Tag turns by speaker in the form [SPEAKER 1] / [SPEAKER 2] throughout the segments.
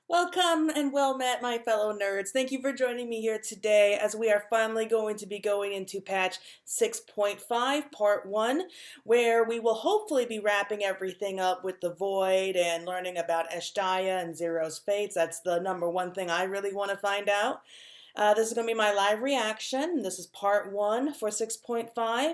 [SPEAKER 1] Welcome and well met, my fellow nerds. Thank you for joining me here today as we are finally going to be going into patch 6.5, part 1, where we will hopefully be wrapping everything up with the Void and learning about Eshtaya and Zero's fates. That's the number one thing I really want to find out. This is going to be my live reaction. This is part 1 for 6.5,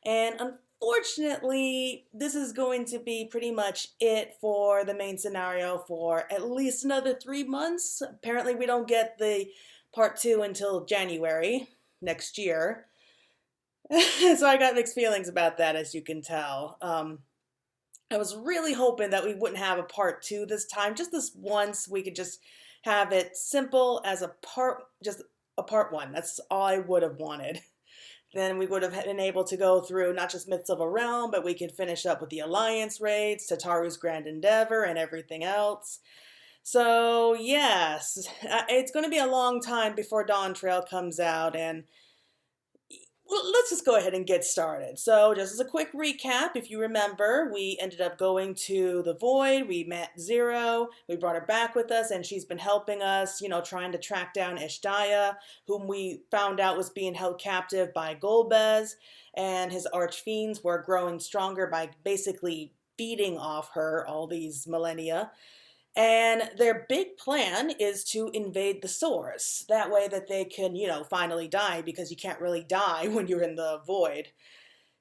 [SPEAKER 1] and unfortunately, this is going to be pretty much it for the main scenario for at least another 3 months. Apparently, we don't get the part 2 until January next year. So I got mixed feelings about that, as you can tell. I was really hoping that we wouldn't have a part 2 this time. Just this once, we could just have it simple as just a part 1. That's all I would have wanted. Then we would have been able to go through not just Myths of a Realm, but we could finish up with the Alliance raids, Tataru's Grand Endeavor, and everything else. So, yes, it's going to be a long time before Dawn Trail comes out, and well, let's just go ahead and get started. So, just as a quick recap, if you remember, we ended up going to the Void, we met Zero, we brought her back with us, and she's been helping us, trying to track down Eshtaya, whom we found out was being held captive by Golbez, and his archfiends were growing stronger by basically feeding off her all these millennia. And their big plan is to invade the source. That way that they can, finally die, because you can't really die when you're in the void.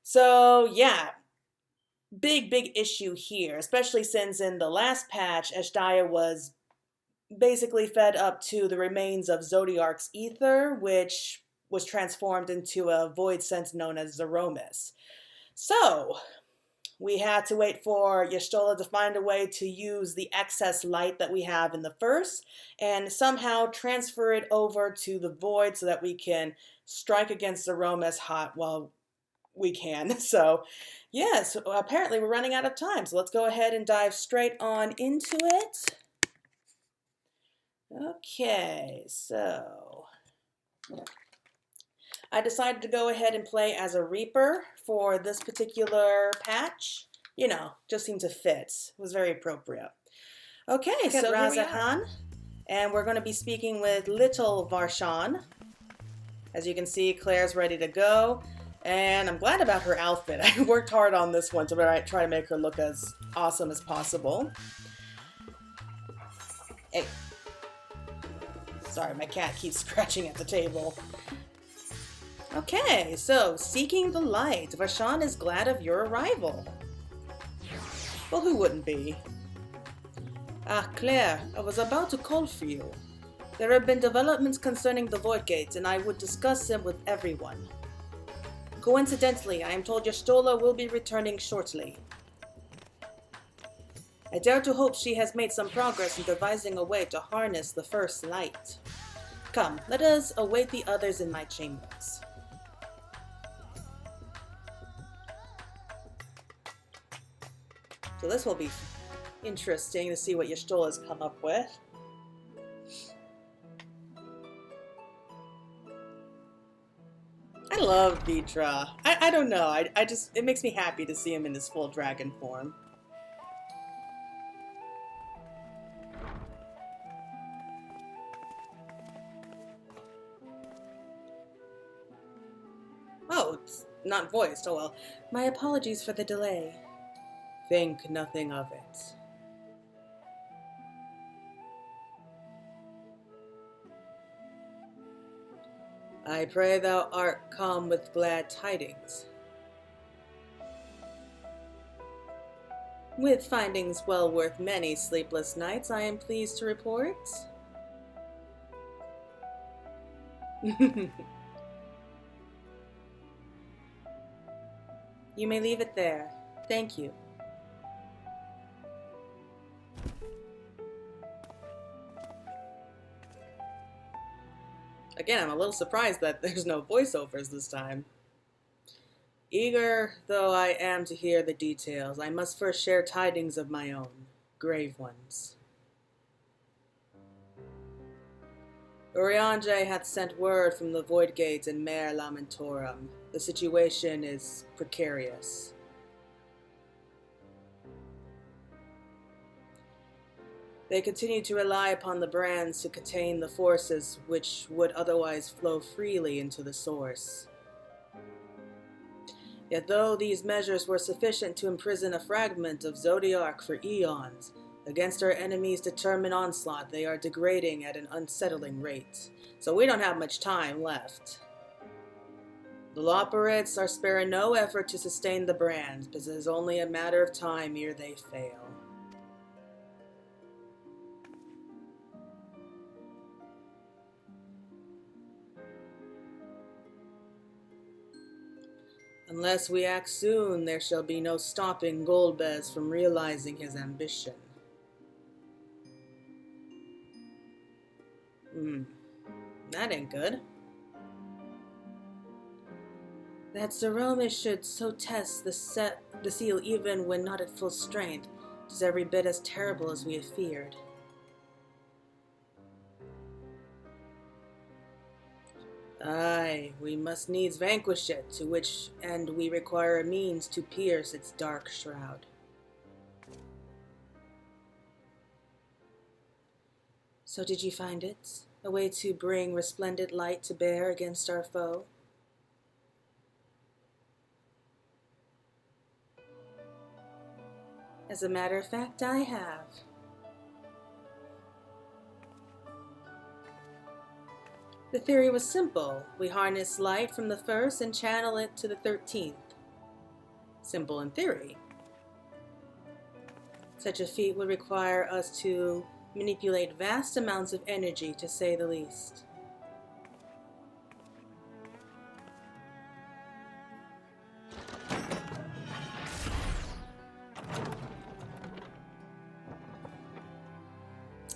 [SPEAKER 1] So, yeah, big issue here, especially since in the last patch, Eshtaya was basically fed up to the remains of Zodiark's ether, which was transformed into a void sense known as Zeromus. So, we had to wait for Y'shtola to find a way to use the excess light that we have in the first and somehow transfer it over to the void so that we can strike against Zeromus hot while we can. So, yes, apparently we're running out of time. So let's go ahead and dive straight on into it. Okay, so I decided to go ahead and play as a Reaper for this particular patch. Just seemed to fit. It was very appropriate. Okay, so Razahan, and we're going to be speaking with Little Varshan. As you can see, Claire's ready to go, and I'm glad about her outfit. I worked hard on this one to try to make her look as awesome as possible. Hey. Sorry, my cat keeps scratching at the table. Okay, so seeking the light, Varshan is glad of your arrival. Well, who wouldn't be? Ah, Claire, I was about to call for you. There have been developments concerning the Void Gates, and I would discuss them with everyone. Coincidentally, I am told Y'shtola will be returning shortly. I dare to hope she has made some progress in devising a way to harness the first light. Come, let us await the others in my chambers. So this will be interesting to see what Y'shtola's come up with. I love Vitra. I don't know. It makes me happy to see him in his full dragon form. Oh, it's not voiced. Oh well. My apologies for the delay. Think nothing of it. I pray thou art come with glad tidings. With findings well worth many sleepless nights, I am pleased to report. You may leave it there. Thank you. Again, I'm a little surprised that there's no voiceovers this time. Eager though I am to hear the details, I must first share tidings of my own, grave ones. Urianger hath sent word from the Void Gate and Mare Lamentorum. The situation is precarious. They continue to rely upon the brands to contain the forces which would otherwise flow freely into the source. Yet though these measures were sufficient to imprison a fragment of Zodiac for eons, against our enemies' determined onslaught they are degrading at an unsettling rate. So we don't have much time left. The Loperids are sparing no effort to sustain the brands, because it is only a matter of time ere they fail. Unless we act soon, there shall be no stopping Golbez from realizing his ambition. That ain't good. That Zeromus should so test the seal even when not at full strength is every bit as terrible as we had feared. Aye, we must needs vanquish it, to which end we require a means to pierce its dark shroud. So did you find it? A way to bring resplendent light to bear against our foe? As a matter of fact, I have. The theory was simple. We harness light from the first and channel it to the 13th. Simple in theory. Such a feat would require us to manipulate vast amounts of energy, to say the least.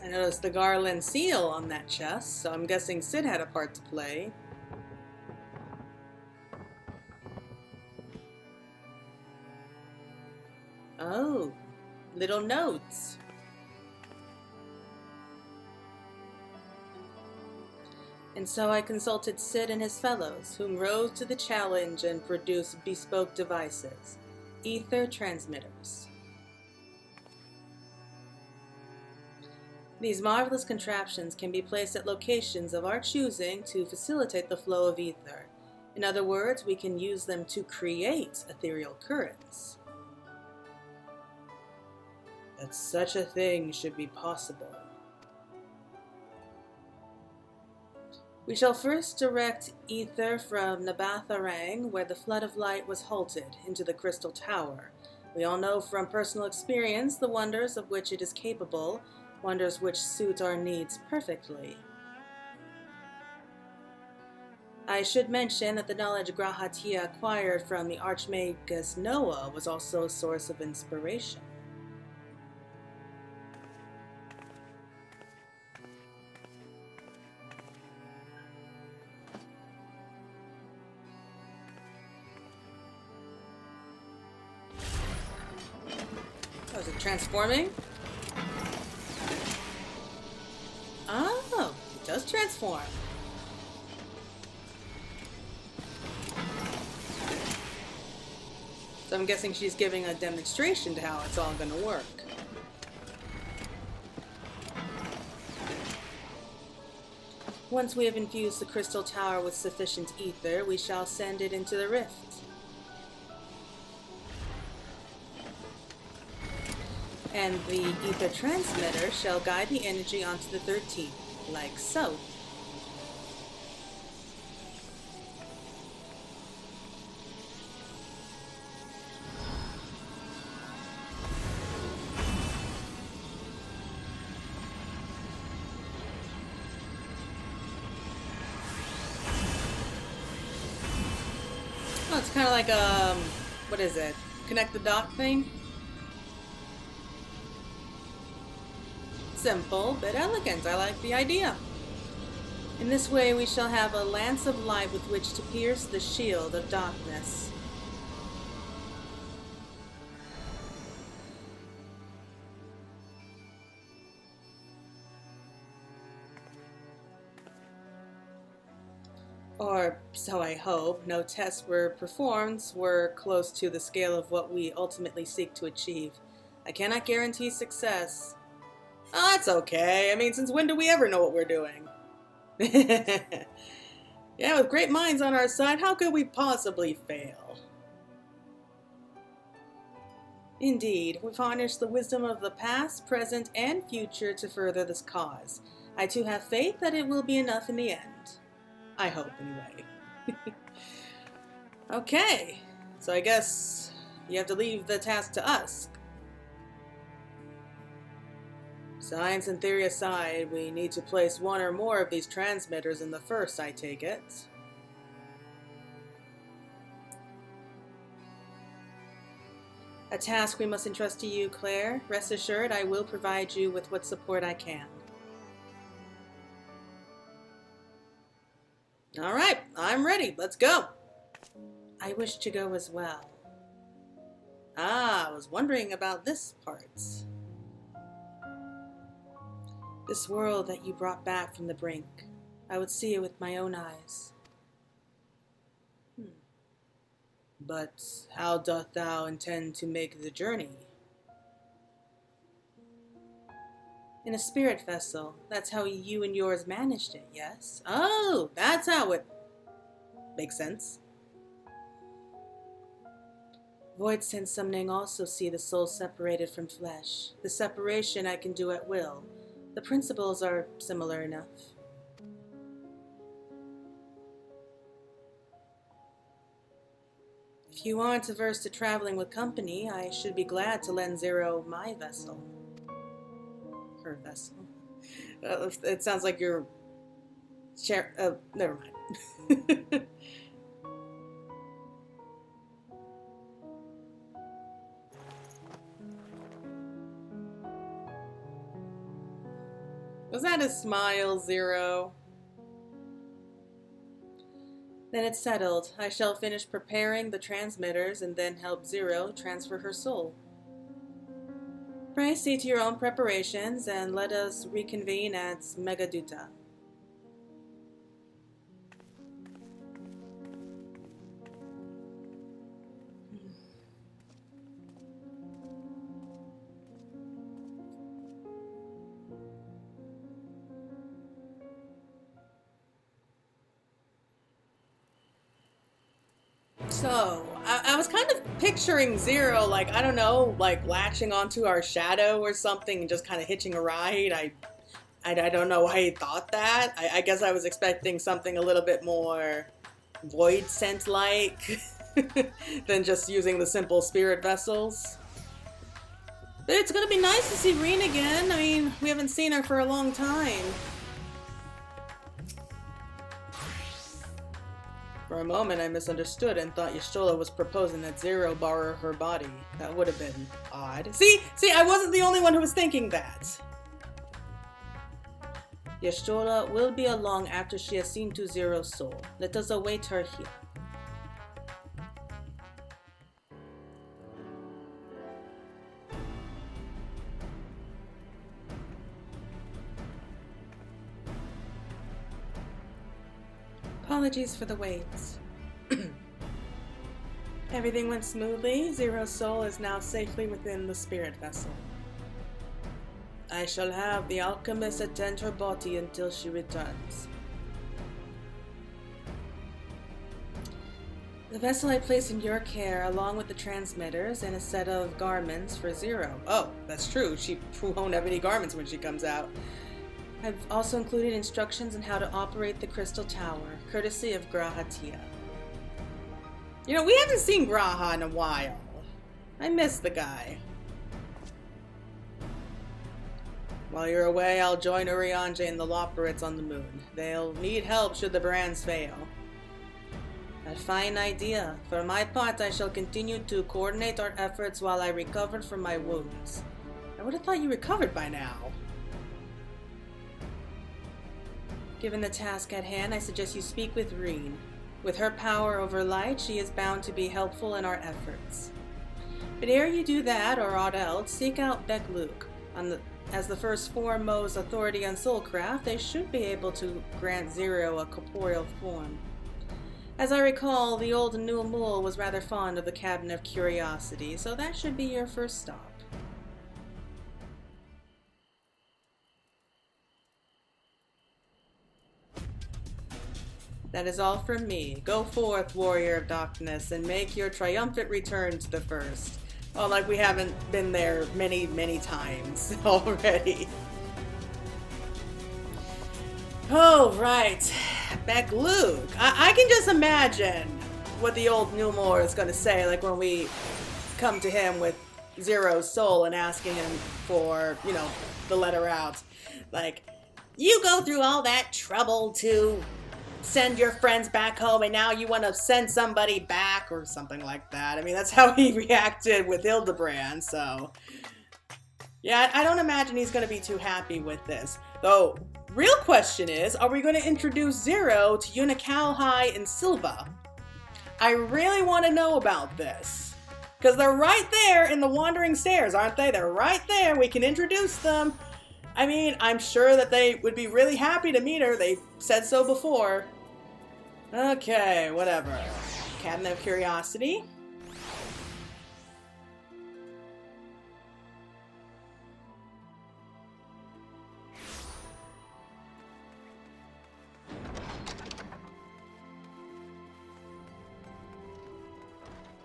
[SPEAKER 1] I noticed the garland seal on that chest, so I'm guessing Sid had a part to play. Oh, little notes. And so I consulted Sid and his fellows, whom rose to the challenge and produced bespoke devices, ether transmitters. These marvelous contraptions can be placed at locations of our choosing to facilitate the flow of ether. In other words, we can use them to create ethereal currents. That such a thing should be possible. We shall first direct ether from Nabatharang, where the flood of light was halted, into the Crystal Tower. We all know from personal experience the wonders of which it is capable, wonders which suit our needs perfectly. I should mention that the knowledge Grahatia acquired from the Archmagus Noah was also a source of inspiration. Oh, is it transforming? Oh, it does transform. So I'm guessing she's giving a demonstration to how it's all going to work. Once we have infused the Crystal Tower with sufficient ether, we shall send it into the rift. And the ether transmitter shall guide the energy onto the 13th, like so. Oh, it's kind of like what is it? Connect the dot thing? Simple, but elegant. I like the idea. In this way we shall have a lance of light with which to pierce the shield of darkness. Or so I hope. No tests were performed were close to the scale of what we ultimately seek to achieve. I cannot guarantee success. Oh, that's okay. I mean, since when do we ever know what we're doing? Yeah, with great minds on our side, how could we possibly fail? Indeed, we've harnessed the wisdom of the past, present, and future to further this cause. I too have faith that it will be enough in the end. I hope, anyway. Okay, so I guess you have to leave the task to us. Science and theory aside, we need to place one or more of these transmitters in the first, I take it. A task we must entrust to you, Claire. Rest assured, I will provide you with what support I can. Alright, I'm ready. Let's go. I wish to go as well. Ah, I was wondering about this part. This world that you brought back from the brink. I would see it with my own eyes. But how doth thou intend to make the journey? In a spirit vessel. That's how you and yours managed it, yes? Oh, that's how it makes sense. Void sense summoning also see the soul separated from flesh. The separation I can do at will. The principles are similar enough. If you aren't averse to traveling with company, I should be glad to lend Zero my vessel. Her vessel. It sounds like you're... never mind. Was that a smile, Zero? Then it's settled. I shall finish preparing the transmitters and then help Zero transfer her soul. Pray see to your own preparations and let us reconvene at Megaduta. So, I was kind of picturing Zero, like, I don't know, like latching onto our shadow or something and just kind of hitching a ride. I don't know why he thought that. I guess I was expecting something a little bit more void scent-like than just using the simple spirit vessels. But it's gonna be nice to see Reen again. I mean, we haven't seen her for a long time. For a moment, I misunderstood and thought Y'shtola was proposing that Zero borrow her body. That would have been odd. See, I wasn't the only one who was thinking that. Y'shtola will be along after she has seen to Zero's soul. Let us await her here. Apologies for the wait. Everything went smoothly. Zero's soul is now safely within the spirit vessel. I shall have the alchemist attend her body until she returns. The vessel I place in your care, along with the transmitters and a set of garments for Zero. Oh, that's true. She won't have any garments when she comes out. I've also included instructions on how to operate the crystal tower, courtesy of Grahatia. You know, we haven't seen Graha in a while. I miss the guy. While you're away, I'll join Urianger and the Loperids on the moon. They'll need help should the brands fail. A fine idea. For my part, I shall continue to coordinate our efforts while I recover from my wounds. I would have thought you recovered by now. Given the task at hand, I suggest you speak with Reen. With her power over light, she is bound to be helpful in our efforts. But ere you do that, or aught else, seek out Beck-Luke. As the first foremost authority on soulcraft, they should be able to grant Zero a corporeal form. As I recall, the old Nulmul was rather fond of the Cabinet of Curiosity, so that should be your first stop. That is all from me. Go forth, warrior of darkness, and make your triumphant return to the first. Oh, like we haven't been there many, many times already. Oh, right. Back Luke. I can just imagine what the old Numor is going to say, like when we come to him with Zero's soul and asking him for, you know, the letter out. Like, you go through all that trouble to send your friends back home and now you want to send somebody back or something like that. I mean, that's how he reacted with Hildebrand, so... Yeah, I don't imagine he's going to be too happy with this. Though, real question is, are we going to introduce Zero to Unicalhai and Silva? I really want to know about this. Because they're right there in the Wandering Stairs, aren't they? They're right there. We can introduce them. I mean, I'm sure that they would be really happy to meet her. They've said so before. Okay, whatever. Cabinet of Curiosity.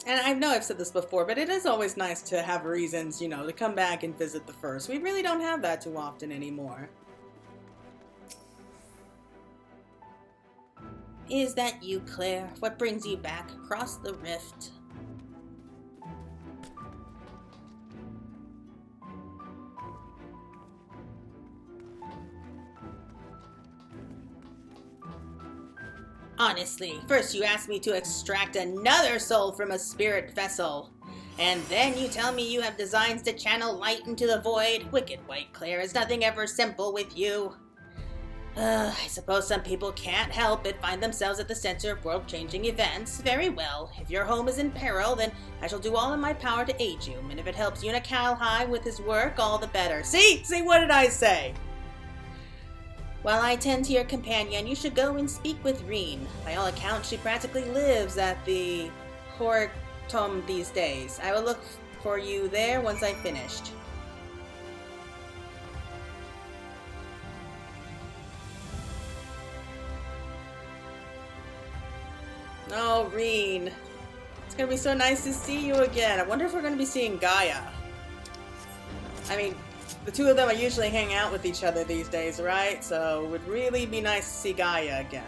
[SPEAKER 1] And I know I've said this before, but it is always nice to have reasons, you know, to come back and visit the first. We really don't have that too often anymore. Is that you, Claire? What brings you back across the rift? Honestly, first you asked me to extract another soul from a spirit vessel. And then you tell me you have designs to channel light into the void. Wicked White Claire, is nothing ever simple with you? I suppose some people can't help but find themselves at the center of world-changing events. Very well. If your home is in peril, then I shall do all in my power to aid you. And if it helps Unicalhai with his work, all the better. See, what did I say? While I tend to your companion, you should go and speak with Reen. By all accounts, she practically lives at the Horatum these days. I will look for you there once I've finished. Oh, Reen. It's gonna be so nice to see you again. I wonder if we're gonna be seeing Gaia. I mean, the two of them are usually hanging out with each other these days, right? So it would really be nice to see Gaia again.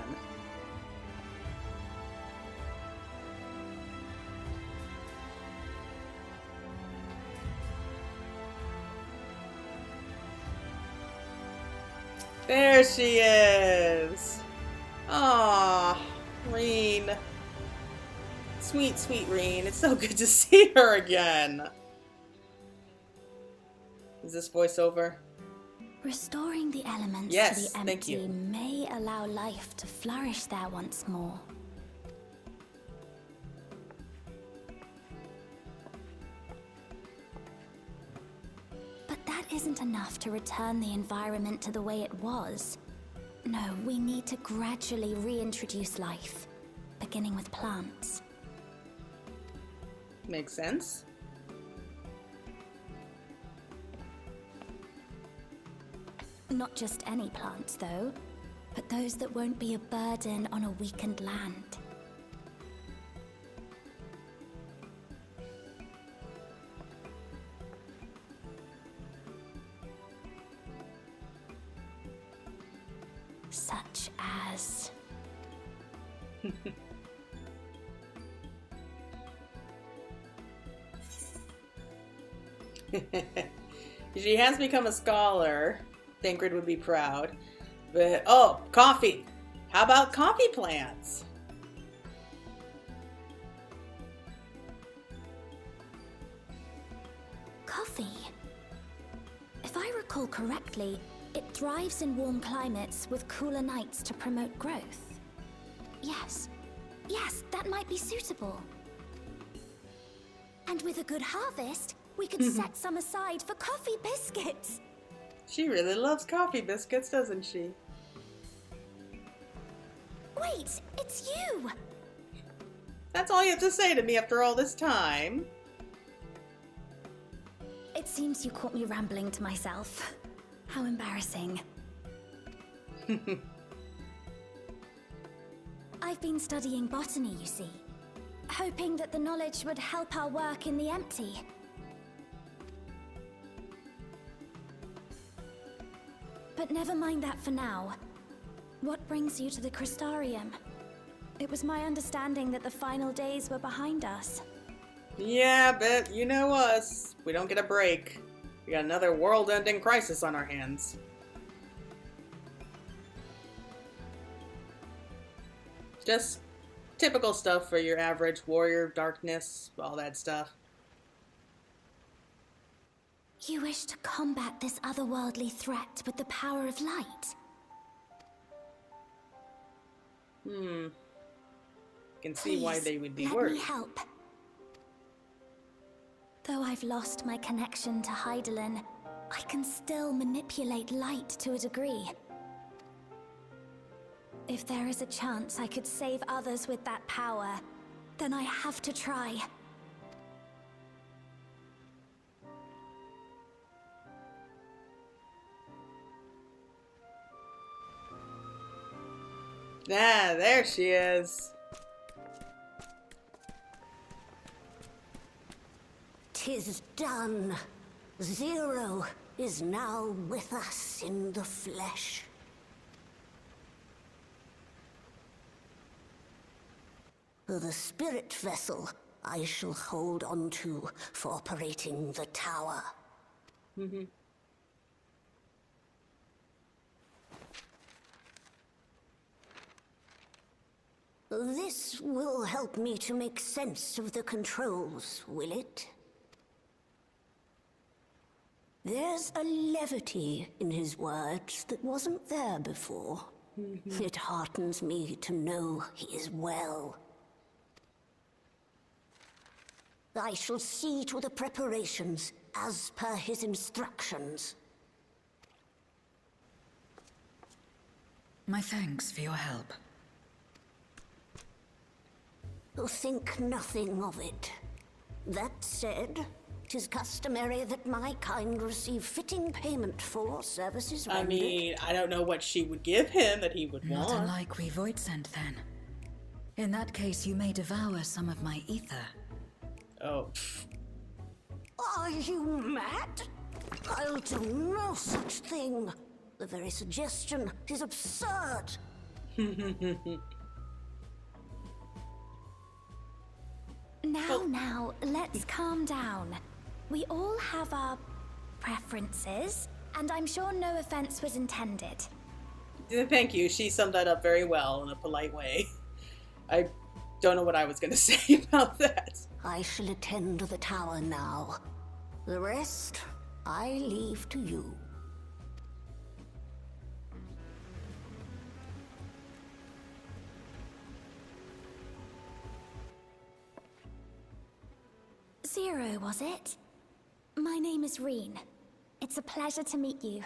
[SPEAKER 1] There she is! Aww, Reen. Sweet, sweet Reen. It's so good to see her again. Is this voiceover?
[SPEAKER 2] Restoring the elements
[SPEAKER 1] yes,
[SPEAKER 2] to the empty may allow life to flourish there once more. But that isn't enough to return the environment to the way it was. No, we need to gradually reintroduce life, beginning with plants.
[SPEAKER 1] Makes sense.
[SPEAKER 2] Not just any plants, though, but those that won't be a burden on a weakened land. Such as...
[SPEAKER 1] She has become a scholar. Thinkred would be proud. But, oh, coffee. How about coffee plants?
[SPEAKER 2] Coffee. If I recall correctly, it thrives in warm climates with cooler nights to promote growth. Yes, that might be suitable. And with a good harvest, we could set some aside for coffee biscuits.
[SPEAKER 1] She really loves coffee biscuits, doesn't she?
[SPEAKER 2] Wait, it's you!
[SPEAKER 1] That's all you have to say to me after all this time.
[SPEAKER 2] It seems you caught me rambling to myself. How embarrassing. I've been studying botany, you see. Hoping that the knowledge would help our work in the empty. But never mind that for now. What brings you to the Crystarium? It was my understanding that the final days were behind us.
[SPEAKER 1] Yeah, but you know us. We don't get a break. We got another world-ending crisis on our hands. Just typical stuff for your average warrior of darkness, all that stuff.
[SPEAKER 2] You wish to combat this otherworldly threat with the power of light?
[SPEAKER 1] Can see why they would be
[SPEAKER 2] let
[SPEAKER 1] worried.
[SPEAKER 2] me help. Though I've lost my connection to Hydaelyn, I can still manipulate light to a degree. If there is a chance I could save others with that power, then I have to try.
[SPEAKER 1] Ah, there she is.
[SPEAKER 3] 'Tis done. Zero is now with us in the flesh. The spirit vessel I shall hold on to for operating the tower. This will help me to make sense of the controls, will it? There's a levity in his words that wasn't there before. It heartens me to know he is well. I shall see to the preparations as per his instructions.
[SPEAKER 4] My thanks for your help.
[SPEAKER 3] Think nothing of it. That said, 'tis customary that my kind receive fitting payment for services rendered.
[SPEAKER 1] I mean, I don't know what she would give him that he would
[SPEAKER 4] Not
[SPEAKER 1] want.
[SPEAKER 4] unlike we void sent then. In that case, you may devour some of my ether.
[SPEAKER 1] Oh.
[SPEAKER 3] Are you mad? I'll do no such thing. The very suggestion is absurd.
[SPEAKER 2] Now, let's calm down. We all have our preferences, and I'm sure no offense was intended.
[SPEAKER 1] Thank you. She summed that up very well in a polite way. I don't know what I was going to say about that.
[SPEAKER 3] I shall attend to the tower now. The rest, I leave to you.
[SPEAKER 2] Zero, was it? My name is Reen. It's a pleasure to meet you.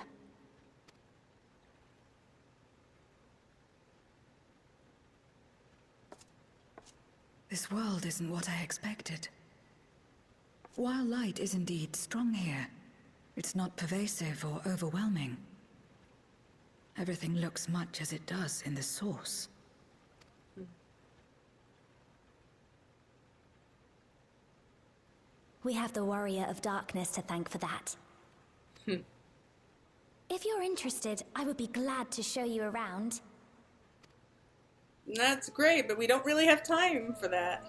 [SPEAKER 4] This world isn't what I expected. While light is indeed strong here, it's not pervasive or overwhelming. Everything looks much as it does in the source.
[SPEAKER 2] We have the Warrior of Darkness to thank for that. If you're interested, I would be glad to show you around.
[SPEAKER 1] That's great, but we don't really have time for that.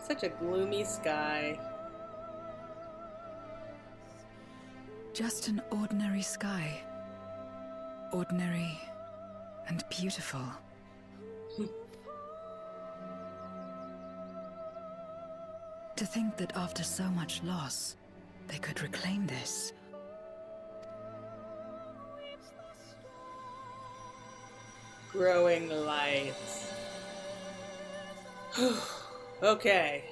[SPEAKER 1] Such a gloomy sky.
[SPEAKER 4] Just an ordinary sky. Ordinary and beautiful. To think that after so much loss, they could reclaim this.
[SPEAKER 1] Growing light. Okay.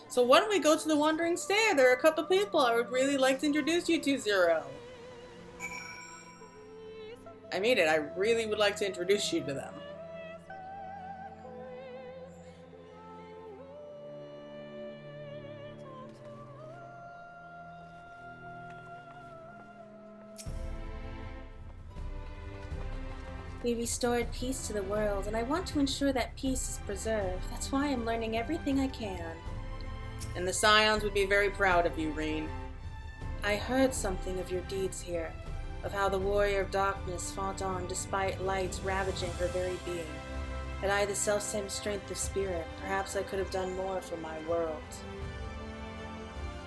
[SPEAKER 1] So why don't we go to the Wandering Stair? There are a couple people I would really like to introduce you to, Zero. I mean it, I really would like to introduce you to them.
[SPEAKER 5] We restored peace to the world, and I want to ensure that peace is preserved. That's why I'm learning everything I can.
[SPEAKER 1] And the Scions would be very proud of you, Reen.
[SPEAKER 5] I heard something of your deeds here, of how the warrior of darkness fought on despite light ravaging her very being. Had I the selfsame strength of spirit, perhaps I could have done more for my world.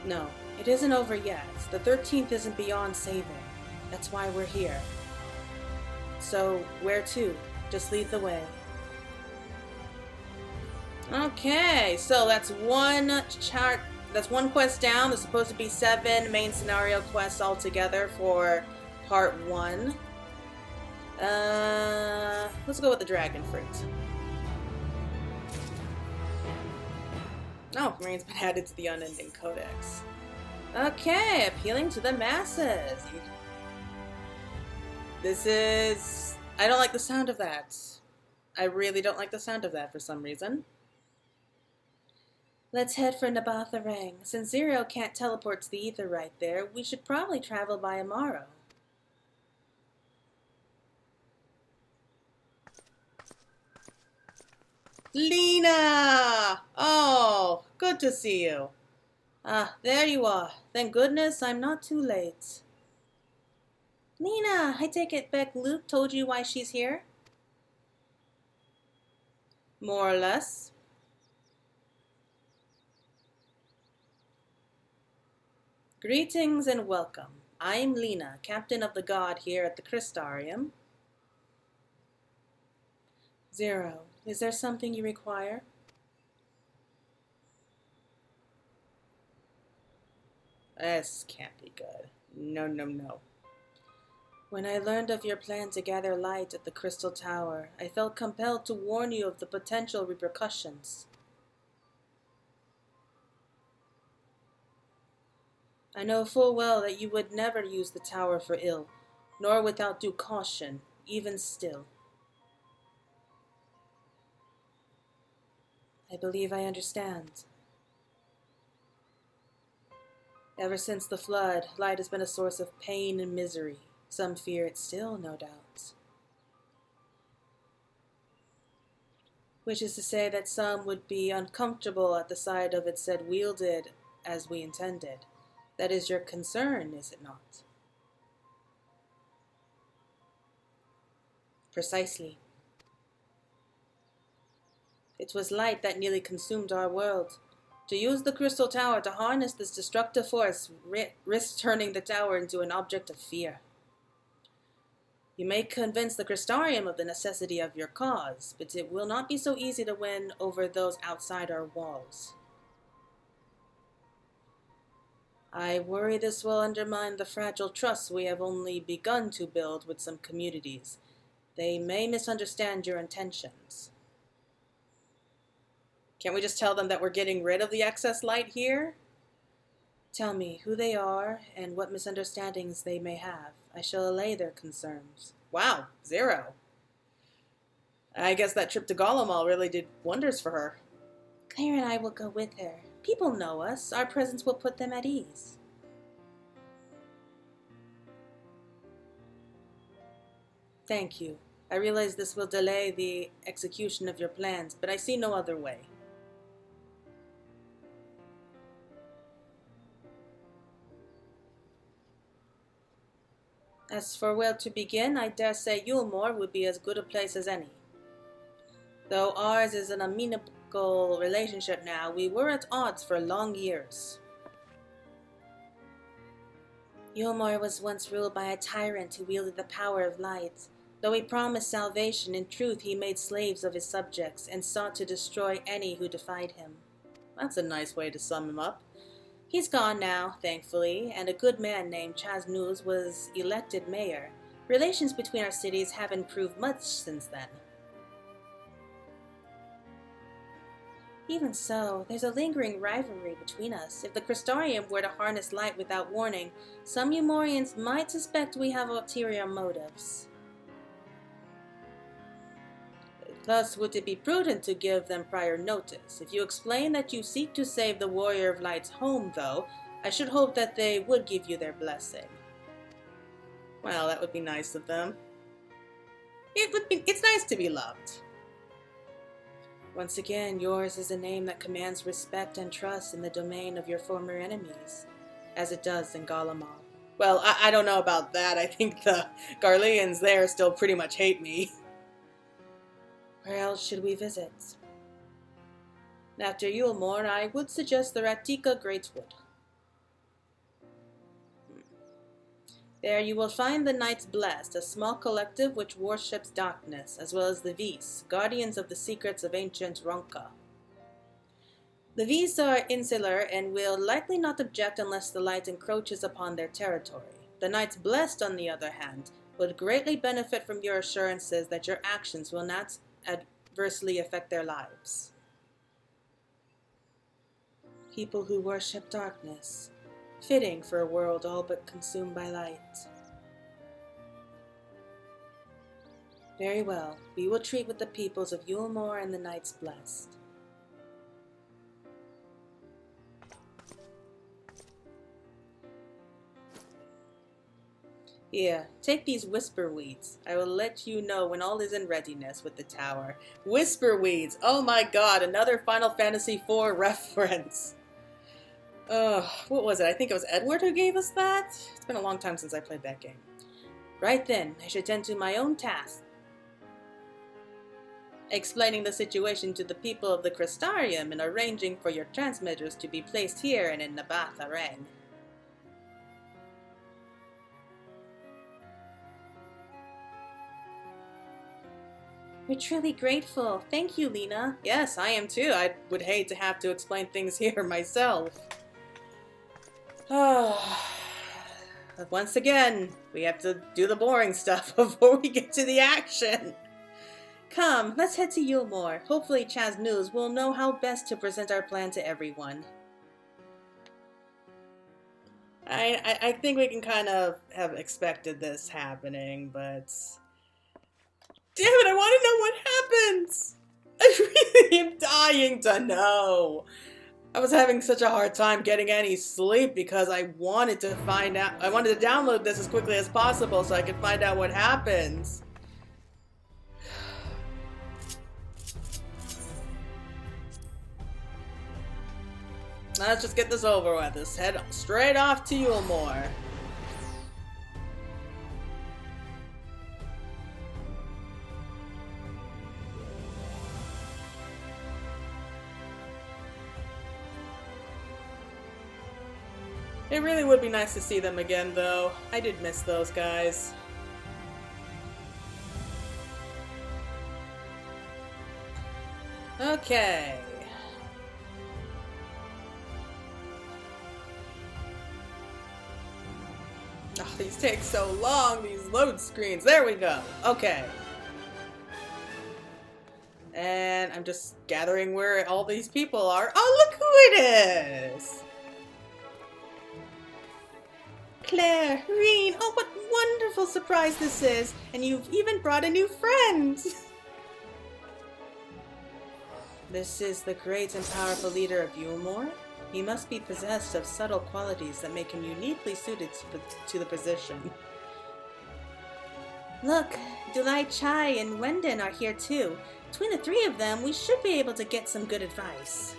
[SPEAKER 1] No, it isn't over yet. The 13th isn't beyond saving.
[SPEAKER 5] That's why we're here.
[SPEAKER 1] So, where to? Just lead the way. Okay, so that's one chart. That's one quest down. There's supposed to be 7 main scenario quests altogether for part 1. Let's go with the dragon fruit. Oh, Marine's been added to the unending codex. Okay, appealing to the masses. This is... I don't like the sound of that. I really don't like the sound of that for some reason.
[SPEAKER 5] Let's head for Nabatha Rang. Since Zero can't teleport to the ether right there, we should probably travel by Amaro.
[SPEAKER 1] Lena! Oh, good to see you.
[SPEAKER 5] Ah, there you are. Thank goodness I'm not too late. Lena, I take it back Luke told you why she's here?
[SPEAKER 1] More or less. Greetings and welcome. I'm Lena, captain of the guard here at the Crystarium.
[SPEAKER 5] Zero, is there something you require?
[SPEAKER 1] This can't be good. No, no, no.
[SPEAKER 5] When I learned of your plan to gather light at the Crystal Tower, I felt compelled to warn you of the potential repercussions. I know full well that you would never use the tower for ill, nor without due caution, even still. I believe I understand. Ever since the flood, light has been a source of pain and misery. Some fear it still, no doubt. Which is to say that some would be uncomfortable at the sight of it said wielded as we intended. That is your concern, is it not? Precisely. It was light that nearly consumed our world. To use the Crystal Tower to harness this destructive force risks turning the tower into an object of fear. You may convince the Crystarium of the necessity of your cause, but it will not be so easy to win over those outside our walls. I worry this will undermine the fragile trust we have only begun to build with some communities. They may misunderstand your intentions.
[SPEAKER 1] Can't we just tell them that we're getting rid of the excess light here?
[SPEAKER 5] Tell me who they are and what misunderstandings they may have. I shall allay their concerns.
[SPEAKER 1] Wow, Zero. I guess that trip to Golomal really did wonders for her.
[SPEAKER 5] Claire and I will go with her. People know us. Our presence will put them at ease.
[SPEAKER 1] Thank you. I realize this will delay the execution of your plans, but I see no other way.
[SPEAKER 5] As for where to begin, I dare say Yulmore would be as good a place as any. Though ours is an amenable relationship now, we were at odds for long years. Yulmore was once ruled by a tyrant who wielded the power of light. Though he promised salvation, in truth he made slaves of his subjects and sought to destroy any who defied him.
[SPEAKER 1] That's a nice way to sum him up.
[SPEAKER 5] He's gone now, thankfully, and a good man named Chasnuz was elected mayor. Relations between our cities have improved much since then. Even so, there's a lingering rivalry between us. If the Crystarium were to harness light without warning, some Umorians might suspect we have ulterior motives. Thus, would it be prudent to give them prior notice? If you explain that you seek to save the Warrior of Light's home, though, I should hope that they would give you their blessing.
[SPEAKER 1] Well, that would be nice of them. It's nice to be loved.
[SPEAKER 5] Once again, yours is a name that commands respect and trust in the domain of your former enemies, as it does in Galamal.
[SPEAKER 1] Well, I don't know about that. I think the Garleans there still pretty much hate me.
[SPEAKER 5] Where else should we visit? After Yulmore, I would suggest the Ratika Greatwood. There you will find the Knights Blessed, a small collective which worships darkness, as well as the Vis, guardians of the secrets of ancient Ronka. The Vis are insular and will likely not object unless the light encroaches upon their territory. The Knights Blessed, on the other hand, would greatly benefit from your assurances that your actions will not adversely affect their lives. People who worship darkness. Fitting for a world all but consumed by light. Very well, we will treat with the peoples of Yulmore and the Knights Blessed. Here, take these whisper weeds. I will let you know when all is in readiness with the tower.
[SPEAKER 1] Whisper weeds! Oh my god, another Final Fantasy IV reference! What was it? I think it was Edward who gave us that? It's been a long time since I played that game.
[SPEAKER 5] Right then, I should tend to my own task. Explaining the situation to the people of the Crystarium and arranging for your transmitters to be placed here and in Nabath Arang. We're truly grateful. Thank you, Lena.
[SPEAKER 1] Yes, I am too. I would hate to have to explain things here myself. But once again, we have to do the boring stuff before we get to the action.
[SPEAKER 5] Come, let's head to Yulmore. Hopefully Chasnuz will know how best to present our plan to everyone.
[SPEAKER 1] I think we can kind of have expected this happening, but... Damn it, I want to know what happens! I really am dying to know! I was having such a hard time getting any sleep because I wanted to find out. I wanted to download this as quickly as possible so I could find out what happens. Let's just get this over with. Let's head straight off to Yulmore. It really would be nice to see them again, though. I did miss those guys. Okay. Oh, these take so long, these load screens. There we go. Okay. And I'm just gathering where all these people are. Oh, look who it is! Claire, Reen, oh, what wonderful surprise this is! And you've even brought a new friend!
[SPEAKER 5] This is the great and powerful leader of Yulmore. He must be possessed of subtle qualities that make him uniquely suited to the position. Look, Dulai Chai and Wendon are here too. Between the three of them, we should be able to get some good advice.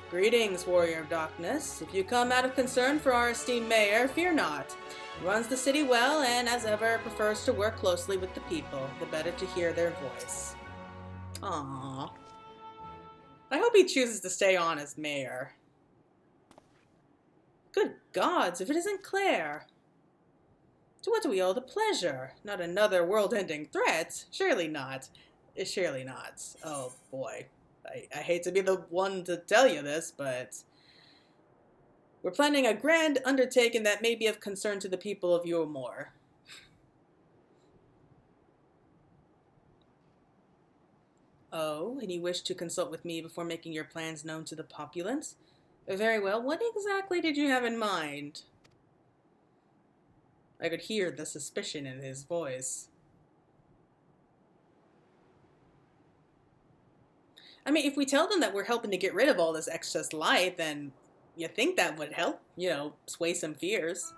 [SPEAKER 1] Greetings, Warrior of Darkness. If you come out of concern for our esteemed mayor, fear not. He runs the city well and, as ever, prefers to work closely with the people, the better to hear their voice. Aww. I hope he chooses to stay on as mayor. Good gods, if it isn't Claire.
[SPEAKER 5] To what do we owe the pleasure? Not another world-ending threat? Surely not. Surely not. Oh boy. I hate to be the one to tell you this, but we're planning a grand undertaking that may be of concern to the people of Yulmore. Oh, and you wish to consult with me before making your plans known to the populace? Very well. What exactly did you have in mind? I could hear the suspicion in his voice. I mean, if we tell them that we're helping to get rid of all this excess light, then you think that would help, sway some fears.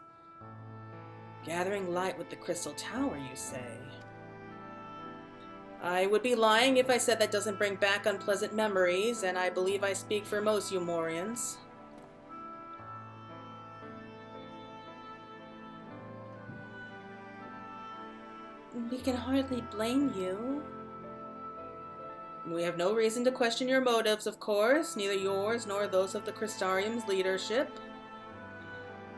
[SPEAKER 5] Gathering light with the Crystal Tower, you say? I would be lying if I said that doesn't bring back unpleasant memories, and I believe I speak for most Yulmorians. We can hardly blame you. We have no reason to question your motives, of course, neither yours nor those of the Crystarium's leadership.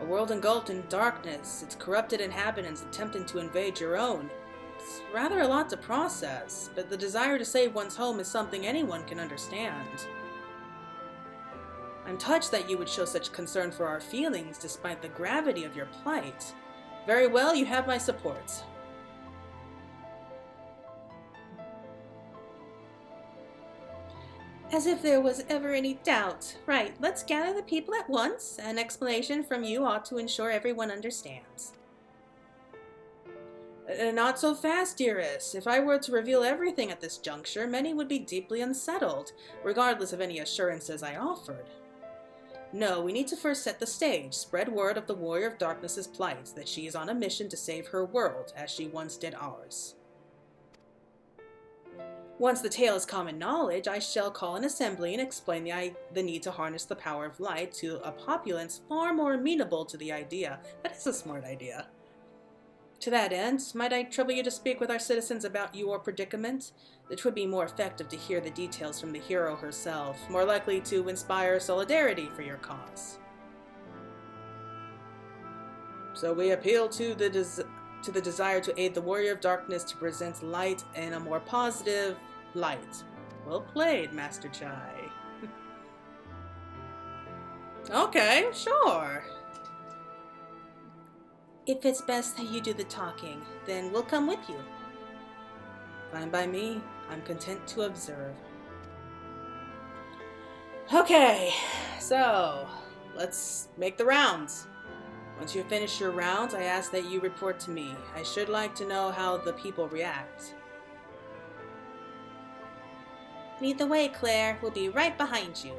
[SPEAKER 5] A world engulfed in darkness, its corrupted inhabitants attempting to invade your own. It's rather a lot to process, but the desire to save one's home is something anyone can understand. I'm touched that you would show such concern for our feelings despite the gravity of your plight. Very well, you have my support. As if there was ever any doubt. Right, let's gather the people at once. An explanation from you ought to ensure everyone understands. Not so fast, dearest. If I were to reveal everything at this juncture, many would be deeply unsettled, regardless of any assurances I offered. No, we need to first set the stage, spread word of the Warrior of Darkness's plight, that she is on a mission to save her world, as she once did ours. Once the tale is common knowledge, I shall call an assembly and explain the need to harness the power of light to a populace far more amenable to the idea. That is a smart idea. To that end, might I trouble you to speak with our citizens about your predicament? It would be more effective to hear the details from the hero herself, more likely to inspire solidarity for your cause. So we appeal to the desire to aid the Warrior of Darkness to present light in a more positive light. Well played, Master Chai. Okay, sure. If it's best that you do the talking, then we'll come with you. Fine by me. I'm content to observe. Okay, so let's make the rounds. Once you finish your rounds, I ask that you report to me. I should like to know how the people react. Lead the way, Claire. We'll be right behind you.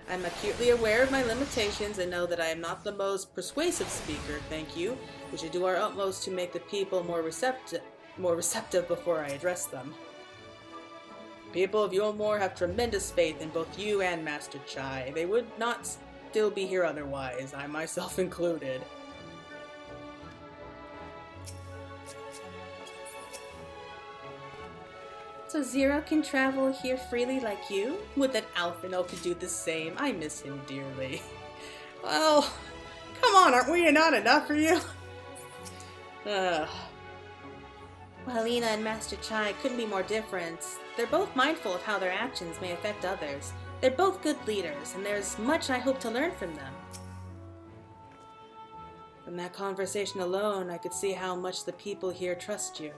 [SPEAKER 5] I'm acutely aware of my limitations and know that I am not the most persuasive speaker, thank you. We should do our utmost to make the people more receptive before I address them. People of Yulmore have tremendous faith in both you and Master Chai. They would not still be here otherwise, I myself included. So Zero can travel here freely like you? Would that Alphino could do the same? I miss him dearly. Well, come on, aren't we not enough for you? Well, Lena and Master Chai couldn't be more different. They're both mindful of how their actions may affect others. They're both good leaders, and there's much I hope to learn from them. From that conversation alone, I could see how much the people here trust you.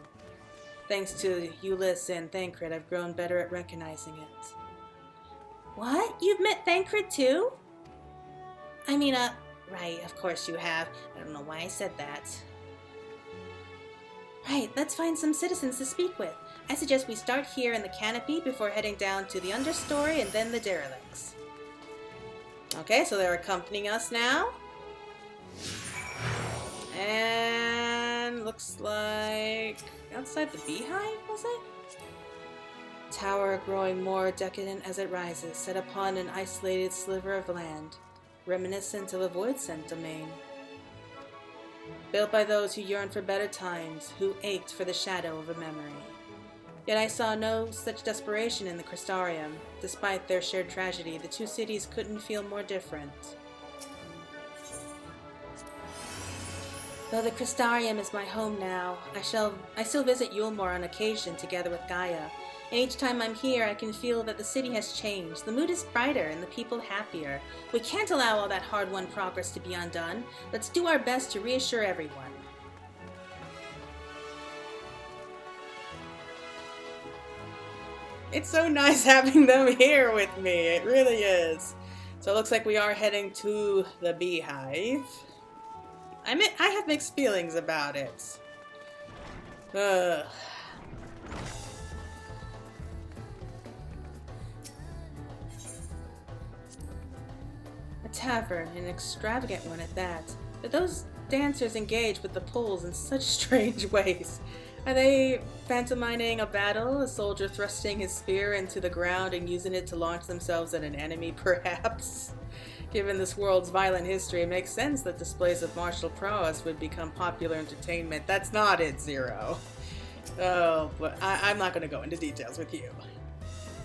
[SPEAKER 5] Thanks to Ulyss and Thancred, I've grown better at recognizing it. What? You've met Thancred too? I mean, right, of course you have. I don't know why I said that. Right, let's find some citizens to speak with. I suggest we start here in the canopy before heading down to the understory and then the derelicts. Okay, so they're accompanying us now. And looks like outside the beehive, was it? Tower growing more decadent as it rises, set upon an isolated sliver of land, reminiscent of a void-sent domain. Built by those who yearn for better times, who ached for the shadow of a memory. Yet I saw no such desperation in the Crystarium. Despite their shared tragedy, the two cities couldn't feel more different. Though the Crystarium is my home now, I still visit Yulmore on occasion together with Gaia. And each time I'm here, I can feel that the city has changed. The mood is brighter and the people happier. We can't allow all that hard-won progress to be undone. Let's do our best to reassure everyone.
[SPEAKER 1] It's so nice having them here with me. It really is. So it looks like we are heading to the Beehive. I have mixed feelings about it. Ugh.
[SPEAKER 5] A tavern, an extravagant one at that. But those dancers engage with the poles in such strange ways. Are they pantomiming a battle, a soldier thrusting his spear into the ground and using it to launch themselves at an enemy, perhaps? Given this world's violent history, it makes sense that displays of martial prowess would become popular entertainment. That's not it, Zero. Oh, but I'm not going to go into details with you.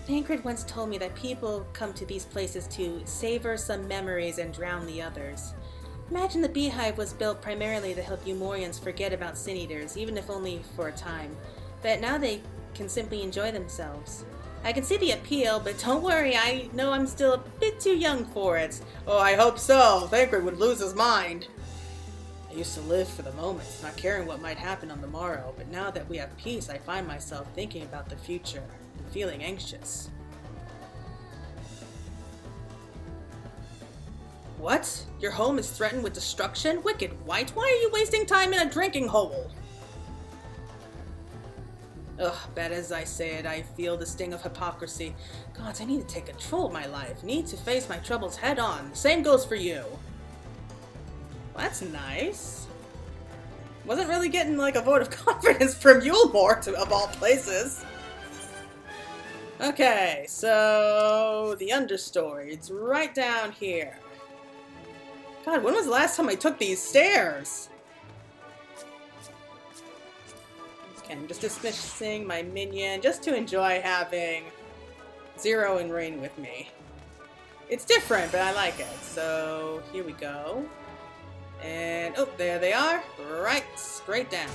[SPEAKER 5] Tancred once told me that people come to these places to savor some memories and drown the others. Imagine the Beehive was built primarily to help Umorians forget about Sin Eaters, even if only for a time. But now they can simply enjoy themselves. I can see the appeal, but don't worry, I know I'm still a bit too young for it.
[SPEAKER 1] Oh, I hope so. Tancred would lose his mind. I used to live for the moment, not caring what might happen on the morrow, but now that we have peace, I find myself thinking about the future and feeling anxious. What? Your home is threatened with destruction? Wicked White, why are you wasting time in a drinking hole? Ugh, bad as I say it, I feel the sting of hypocrisy. Gods, I need to take control of my life. Need to face my troubles head on. The same goes for you. Well, that's nice. Wasn't really getting like a vote of confidence from Yulmore, of all places. Okay, so the understory. It's right down here. God, when was the last time I took these stairs? Okay, I'm just dismissing my minion just to enjoy having Zero and Rain with me. It's different, but I like it. So here we go. And, oh, there they are. Right, straight down.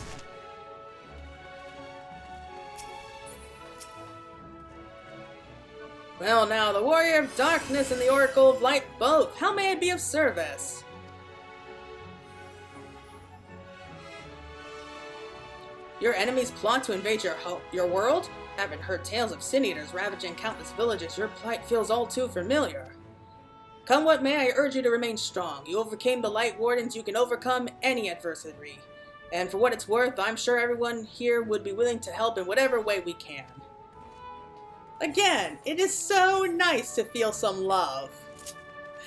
[SPEAKER 1] Well now, the Warrior of Darkness and the Oracle of Light both. How may I be of service? Your enemies plot to invade your world? Haven't heard tales of Sin Eaters ravaging countless villages. Your plight feels all too familiar. Come what may, I urge you to remain strong. You overcame the Light Wardens, you can overcome any adversity. And for what it's worth, I'm sure everyone here would be willing to help in whatever way we can. Again, it is so nice to feel some love.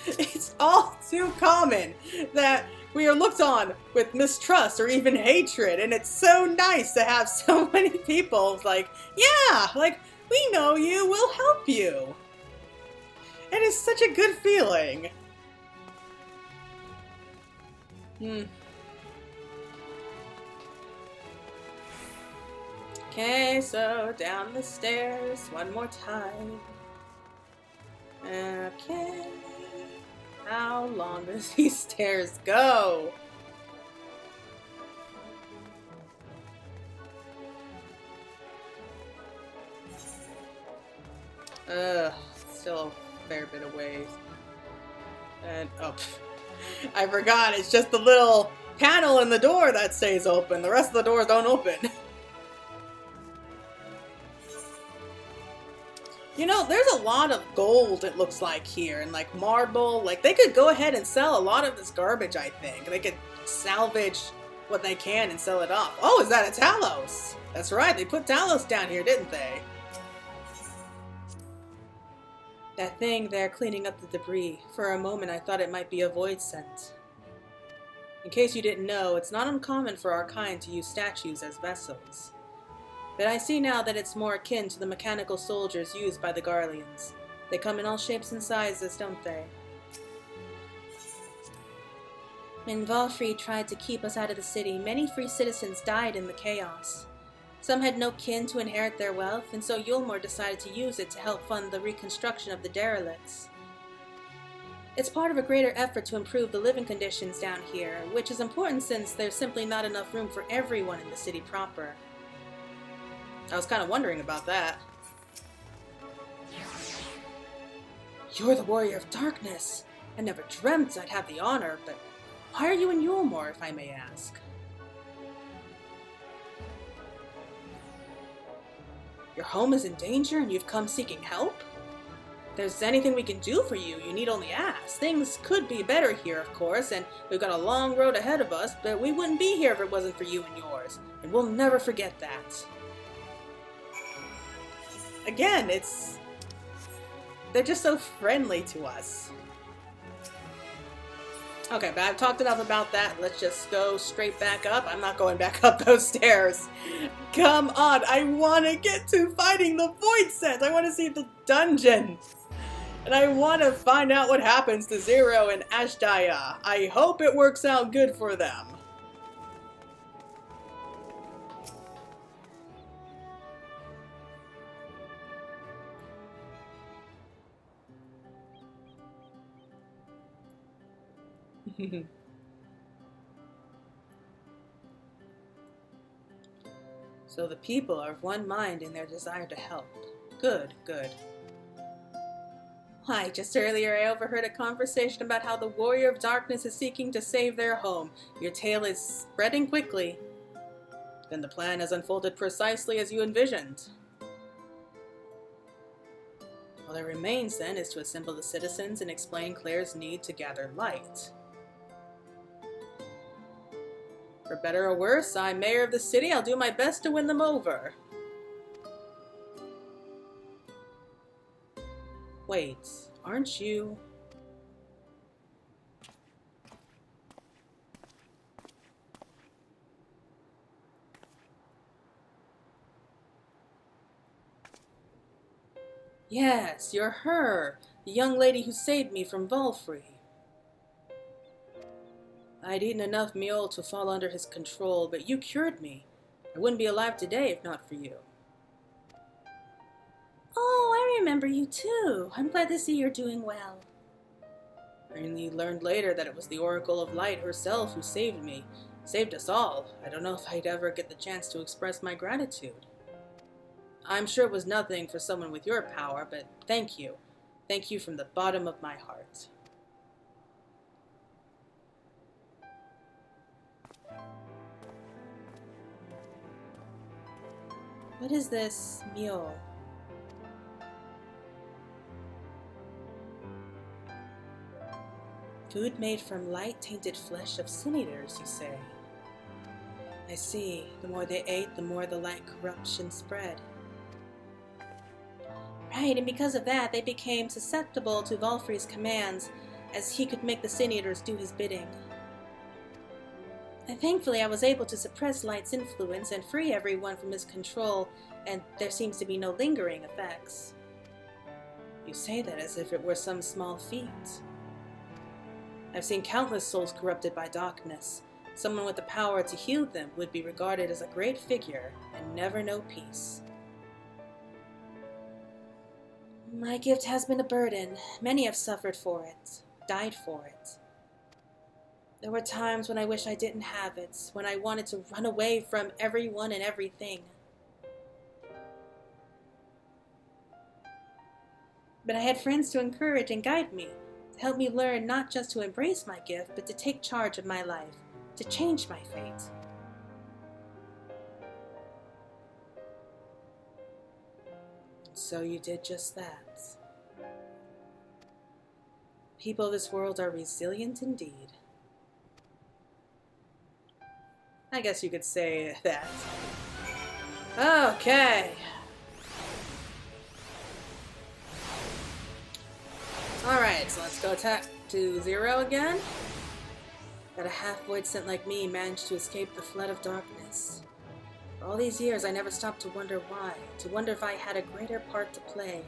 [SPEAKER 1] It's all too common that we are looked on with mistrust or even hatred, and it's so nice to have so many people like, yeah, like, we know you, we'll help you. It is such a good feeling. Okay, so down the stairs one more time. Okay. How long does these stairs go? Still a fair bit of ways. And, oh, I forgot, it's just the little panel in the door that stays open. The rest of the doors don't open. You know, there's a lot of gold, it looks like, here, and like marble. Like, they could go ahead and sell a lot of this garbage, I think. They could salvage what they can and sell it off. Oh, is that a Talos? That's right, they put Talos down here, didn't they? That thing there cleaning up the debris. For a moment, I thought it might be a void scent. In case you didn't know, it's not uncommon for our kind to use statues as vessels. But I see now that it's more akin to the mechanical soldiers used by the Garleans. They come in all shapes and sizes, don't they? When Valfrey tried to keep us out of the city, many free citizens died in the chaos.
[SPEAKER 5] Some had no kin to inherit their wealth, and so Yulmore decided to use it to help fund the reconstruction of the derelicts. It's part of a greater effort to improve the living conditions down here, which is important since there's simply not enough room for everyone in the city proper. I was kind of wondering about that. You're the Warrior of Darkness. I never dreamt I'd have the honor, but why are you in Yulmore, if I may ask? Your home is in danger and you've come seeking help? If there's anything we can do for you, you need only ask. Things could be better here, of course, and we've got a long road ahead of us, but we wouldn't be here if it wasn't for you and yours, and we'll never forget that. Again, they're just so friendly to us. Okay, but I've talked enough about that. Let's just go straight back up. I'm not going back up those stairs. Come on, I want to get to fighting the Void Sense. I want to see the dungeon. And I want to find out what happens to Zero and Ashdaya. I hope it works out good for them. So the people are of one mind in their desire to help. Good, good. Why, just earlier I overheard a conversation about how the Warrior of Darkness is seeking to save their home. Your tale is spreading quickly. Then the plan has unfolded precisely as you envisioned. All that remains then is to assemble the citizens and explain Claire's need to gather light. For better or worse, I'm mayor of the city. I'll do my best to win them over. Wait, aren't you... Yes, you're her, the young lady who saved me from Volfrey. I'd eaten enough meal to fall under his control, but you cured me. I wouldn't be alive today if not for you. Oh, I remember you too. I'm glad to see you're doing well. I only learned later that it was the Oracle of Light herself who saved me. Saved us all. I don't know if I'd ever get the chance to express my gratitude. I'm sure it was nothing for someone with your power, but thank you. Thank you from the bottom of my heart. What is this mule? Food made from light-tainted flesh of sin eaters, you say? I see. The more they ate, the more the light corruption spread. Right, and because of that, they became susceptible to Volfrey's commands, as he could make the sin eaters do his bidding. And thankfully I was able to suppress Light's influence and free everyone from his control, and there seems to be no lingering effects. You say that as if it were some small feat. I've seen countless souls corrupted by darkness. Someone with the power to heal them would be regarded as a great figure and never know peace. My gift has been a burden. Many have suffered for it, died for it. There were times when I wish I didn't have it, when I wanted to run away from everyone and everything. But I had friends to encourage and guide me, to help me learn not just to embrace my gift, but to take charge of my life, to change my fate. And so you did just that. People of this world are resilient indeed. I guess you could say that. Okay. Alright, so let's go attack to Zero again. That a half-void scent like me managed to escape the flood of darkness. For all these years, I never stopped to wonder why, to wonder if I had a greater part to play.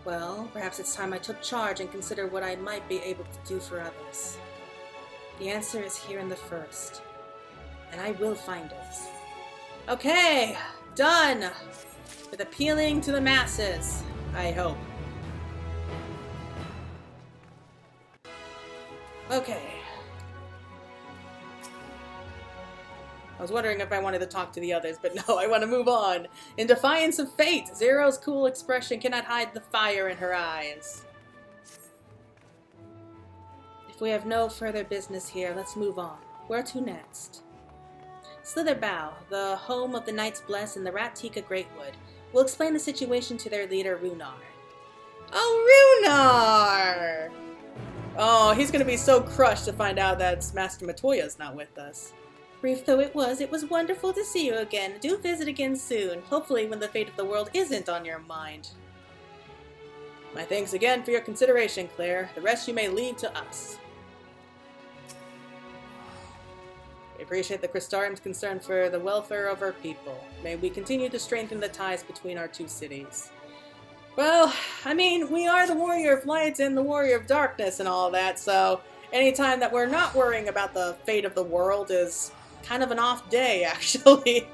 [SPEAKER 5] Well, perhaps it's time I took charge and considered what I might be able to do for others. The answer is here in the first. And I will find it. Okay, done with appealing to the masses, I hope. Okay. I was wondering if I wanted to talk to the others, but no, I want to move on. In defiance of fate, Zero's cool expression cannot hide the fire in her eyes. If we have no further business here, let's move on. Where to next? Slitherbow, the home of the Knights Bless and the Ratika Greatwood, will explain the situation to their leader, Runar. Oh, Runar! Oh, he's gonna be so crushed to find out that Master Matoya's not with us. Brief though it was wonderful to see you again. Do visit again soon, hopefully when the fate of the world isn't on your mind. My thanks again for your consideration, Claire. The rest you may leave to us. We appreciate the Crystarium's concern for the welfare of our people. May we continue to strengthen the ties between our two cities. Well, I mean, we are the Warrior of Light and the Warrior of Darkness and all that, so anytime that we're not worrying about the fate of the world is kind of an off day, actually.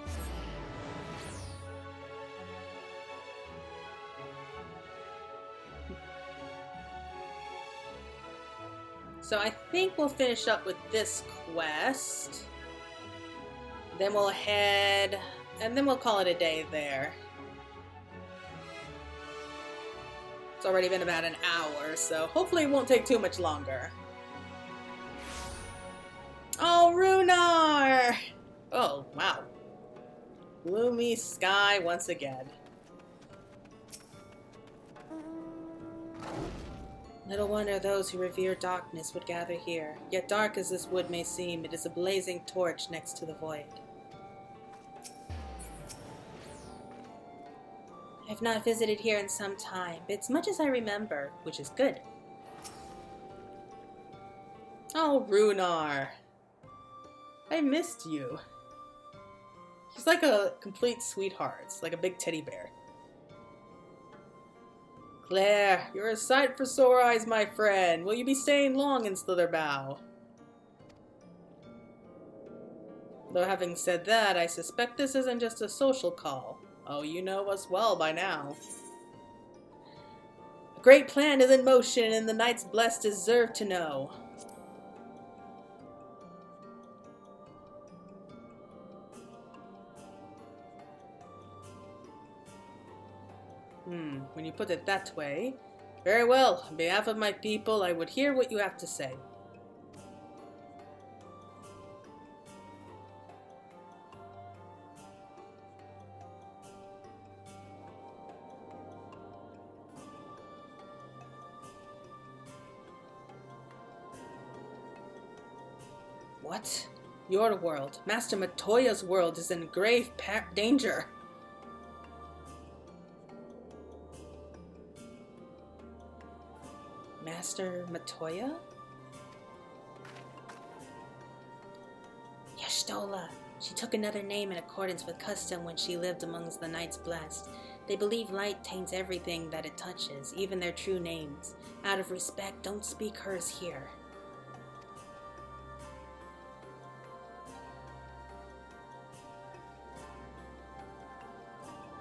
[SPEAKER 5] So I think we'll finish up with this quest. Then we'll head, and then we'll call it a day there. It's already been about an hour, so hopefully it won't take too much longer. Oh, Runar! Oh, wow. Gloomy sky once again. Little wonder those who revere darkness would gather here. Yet dark as this wood may seem, it is a blazing torch next to the void. I've not visited here in some time, but it's much as I remember, which is good. Oh, Runar. I missed you. He's like a complete sweetheart. It's like a big teddy bear. Claire, you're a sight for sore eyes, my friend. Will you be staying long in Slitherbow? Though having said that, I suspect this isn't just a social call. Oh, you know us well by now. A great plan is in motion, and the Knights Blessed deserve to know. When you put it that way. Very well. On behalf of my people, I would hear what you have to say. What? Your world, Master Matoya's world, is in grave danger. Master Matoya? Yashtola. She took another name in accordance with custom when she lived amongst the Knights Blessed. They believe light taints everything that it touches, even their true names. Out of respect, don't speak hers here.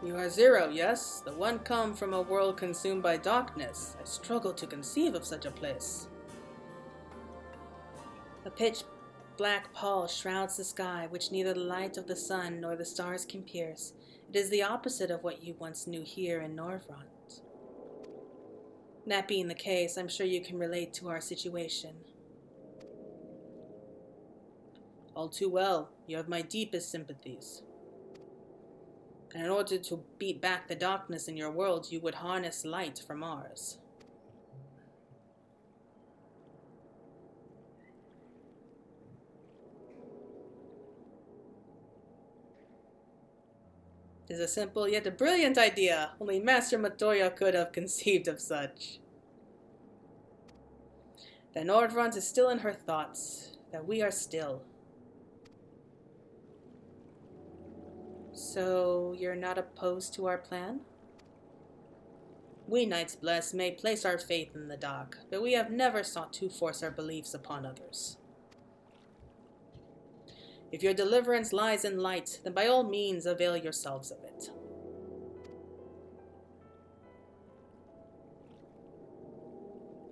[SPEAKER 5] You are Zero, yes? The one come from a world consumed by darkness. I struggle to conceive of such a place. A pitch-black pall shrouds the sky, which neither the light of the sun nor the stars can pierce. It is the opposite of what you once knew here in Norvrot. That being the case, I'm sure you can relate to our situation. All too well. You have my deepest sympathies. And in order to beat back the darkness in your world, you would harness light from ours. It is a simple yet a brilliant idea. Only Master Matoya could have conceived of such. That Nordrund is still in her thoughts, that we are still. So, you're not opposed to our plan? We Knights Blessed may place our faith in the dark, but we have never sought to force our beliefs upon others. If your deliverance lies in light, then by all means avail yourselves of it.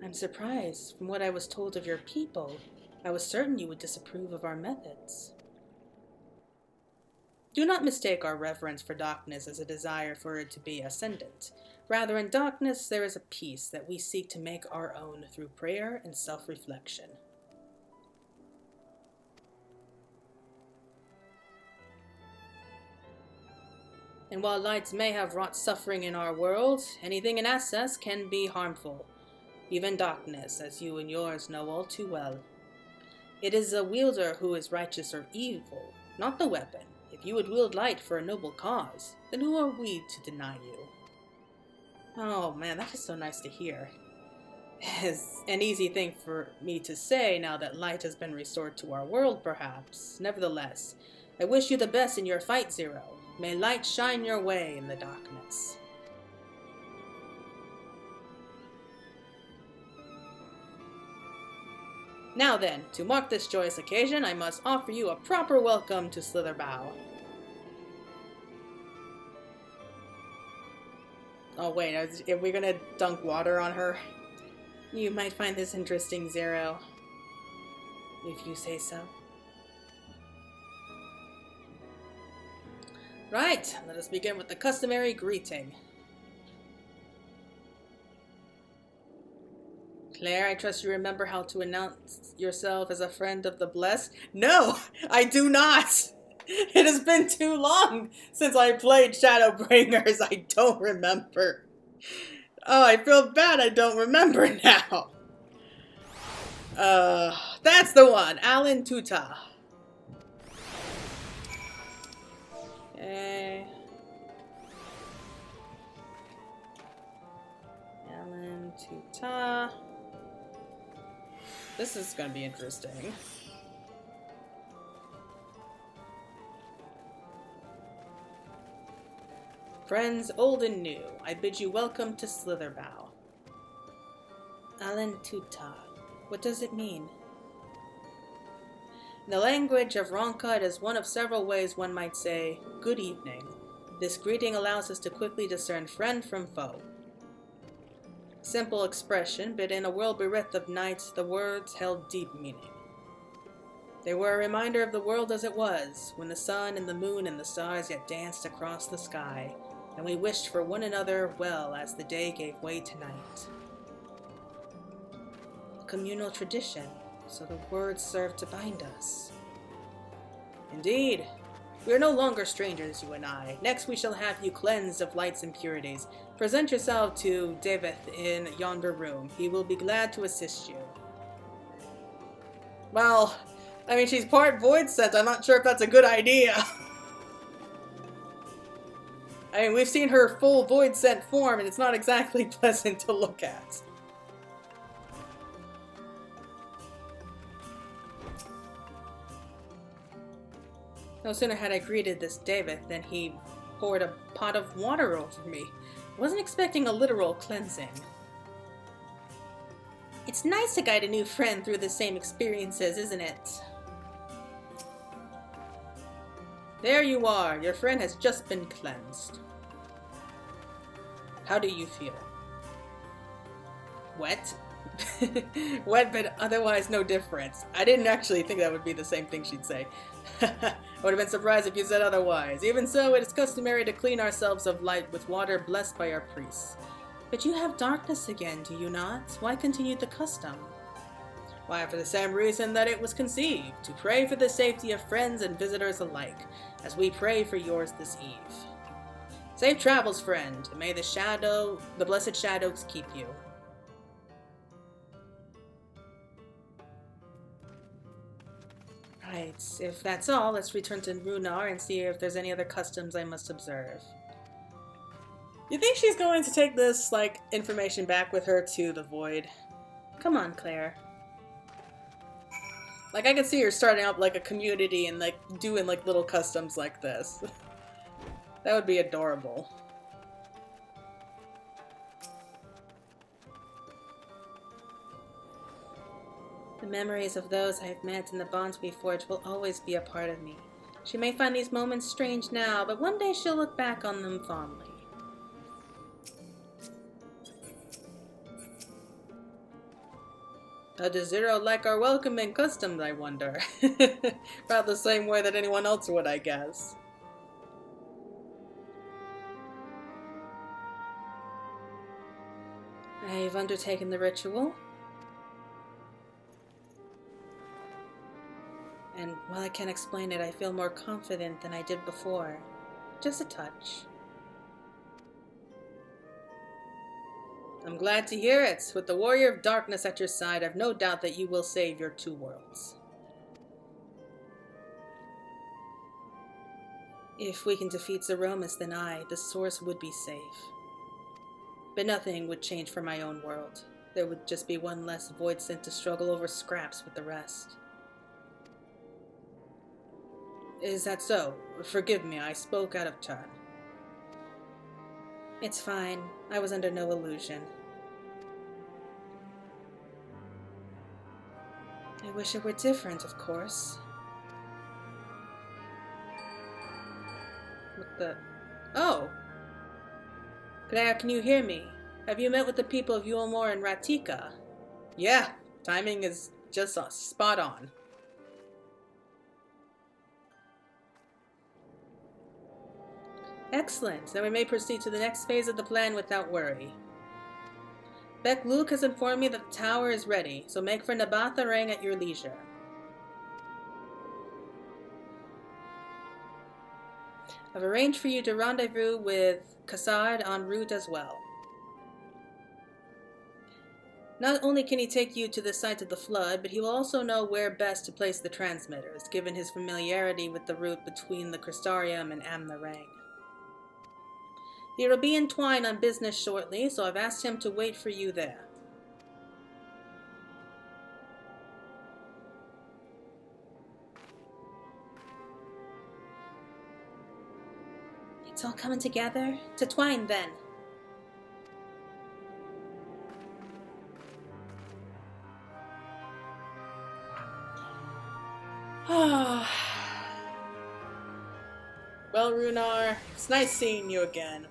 [SPEAKER 5] I'm surprised. From what I was told of your people, I was certain you would disapprove of our methods. Do not mistake our reverence for darkness as a desire for it to be ascendant. Rather, in darkness there is a peace that we seek to make our own through prayer and self-reflection. And while lights may have wrought suffering in our world, anything in excess can be harmful. Even darkness, as you and yours know all too well. It is the wielder who is righteous or evil, not the weapon. If you would wield light for a noble cause, then who are we to deny you? Oh man, that is so nice to hear. It's an easy thing for me to say now that light has been restored to our world, perhaps. Nevertheless, I wish you the best in your fight, Zero. May light shine your way in the darkness. Now then, to mark this joyous occasion, I must offer you a proper welcome to Slitherbow. Oh wait, are we gonna dunk water on her? You might find this interesting, Zero. If you say so. Right, let us begin with the customary greeting. Claire, I trust you remember how to announce yourself as a friend of the blessed? No, I do not! It has been too long since I played Shadowbringers. I don't remember. Oh, I feel bad I don't remember now. That's the one, Alan Tuta. Okay. Alan Tuta. This is gonna be interesting. Friends old and new, I bid you welcome to Slitherbow. Alan Tuta. What does it mean? In the language of Ronka, it is one of several ways one might say, good evening. This greeting allows us to quickly discern friend from foe. Simple expression, but in a world bereft of night, the words held deep meaning. They were a reminder of the world as it was, when the sun and the moon and the stars yet danced across the sky, and we wished for one another well as the day gave way to night. A communal tradition, so the words serve to bind us. Indeed. We are no longer strangers, you and I. Next we shall have you cleansed of light's impurities. Present yourself to David in yonder room. He will be glad to assist you. Well, I mean, she's part void sent. I'm not sure if that's a good idea. I mean, we've seen her full void sent form, and it's not exactly pleasant to look at. No sooner had I greeted this David than he poured a pot of water over me. I wasn't expecting a literal cleansing. It's nice to guide a new friend through the same experiences, isn't it? There you are. Your friend has just been cleansed. How do you feel? Wet? Wet, but otherwise no difference. I didn't actually think that would be the same thing she'd say. I would have been surprised if you said otherwise. Even so, it is customary to clean ourselves of light with water blessed by our priests. But you have darkness again, do you not? Why continue the custom? Why, for the same reason that it was conceived, to pray for the safety of friends and visitors alike, as we pray for yours this eve. Safe travels, friend, and may the blessed shadows keep you. Right, if that's all, let's return to Runar and see if there's any other customs I must observe. You think she's going to take this, information back with her to the Void? Come on, Claire. I can see her starting up, a community and, doing, little customs like this. That would be adorable. The memories of those I've met and the bonds we forged will always be a part of me. She may find these moments strange now, but one day she'll look back on them fondly. How does Zero like our welcoming customs, I wonder? About the same way that anyone else would, I guess. I've undertaken the ritual. And while I can't explain it, I feel more confident than I did before. Just a touch. I'm glad to hear it. With the Warrior of Darkness at your side, I've no doubt that you will save your two worlds. If we can defeat Zeromus, then the source, would be safe. But nothing would change for my own world. There would just be one less void sent to struggle over scraps with the rest. Is that so? Forgive me, I spoke out of turn. It's fine. I was under no illusion. I wish it were different, of course. What the... Oh! Claire, can you hear me? Have you met with the people of Yulmore and Ratika? Yeah, timing is just spot on. Excellent, then we may proceed to the next phase of the plan without worry. Beck Luke has informed me that the tower is ready, so make for Nabatha Rang at your leisure. I've arranged for you to rendezvous with Cassard en route as well. Not only can he take you to the site of the flood, but he will also know where best to place the transmitters, given his familiarity with the route between the Crystarium and Amnarang. He will be in Twine on business shortly, so I've asked him to wait for you there. It's all coming together. To Twine, then. Well, Runar, it's nice seeing you again.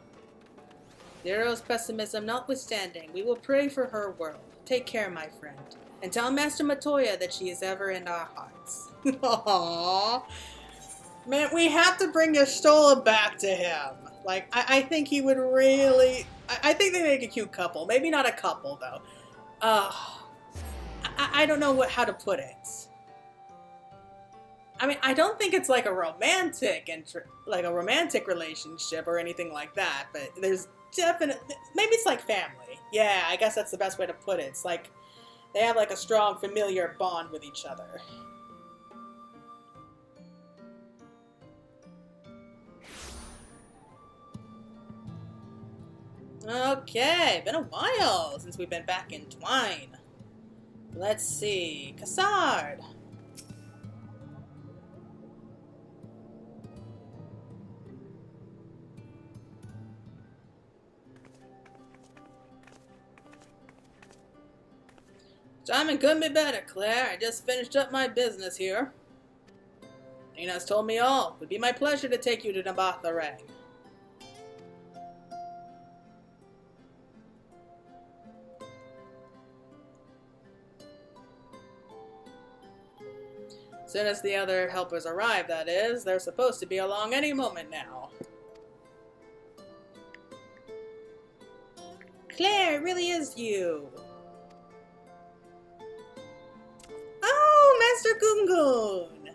[SPEAKER 5] Zero's pessimism notwithstanding, we will pray for her world. Take care, my friend. And tell Master Matoya that she is ever in our hearts. Aww. Man, we have to bring Y'shtola back to him. Like, I think he would really... I think they make a cute couple. Maybe not a couple, though. I don't know how to put it. I mean, I don't think it's like a romantic relationship or anything like that, but there's definitely, maybe it's like family. Yeah, I guess that's the best way to put it. It's like they have like a strong familiar bond with each other. Okay, been a while since we've been back in Twine. Let's see, Cassard. Timing couldn't be better, Claire. I just finished up my business here. Nina's told me all. It would be my pleasure to take you to Nabatha Rang. As soon as the other helpers arrive, that is. They're supposed to be along any moment now. Claire, it really is you. Master Gungun!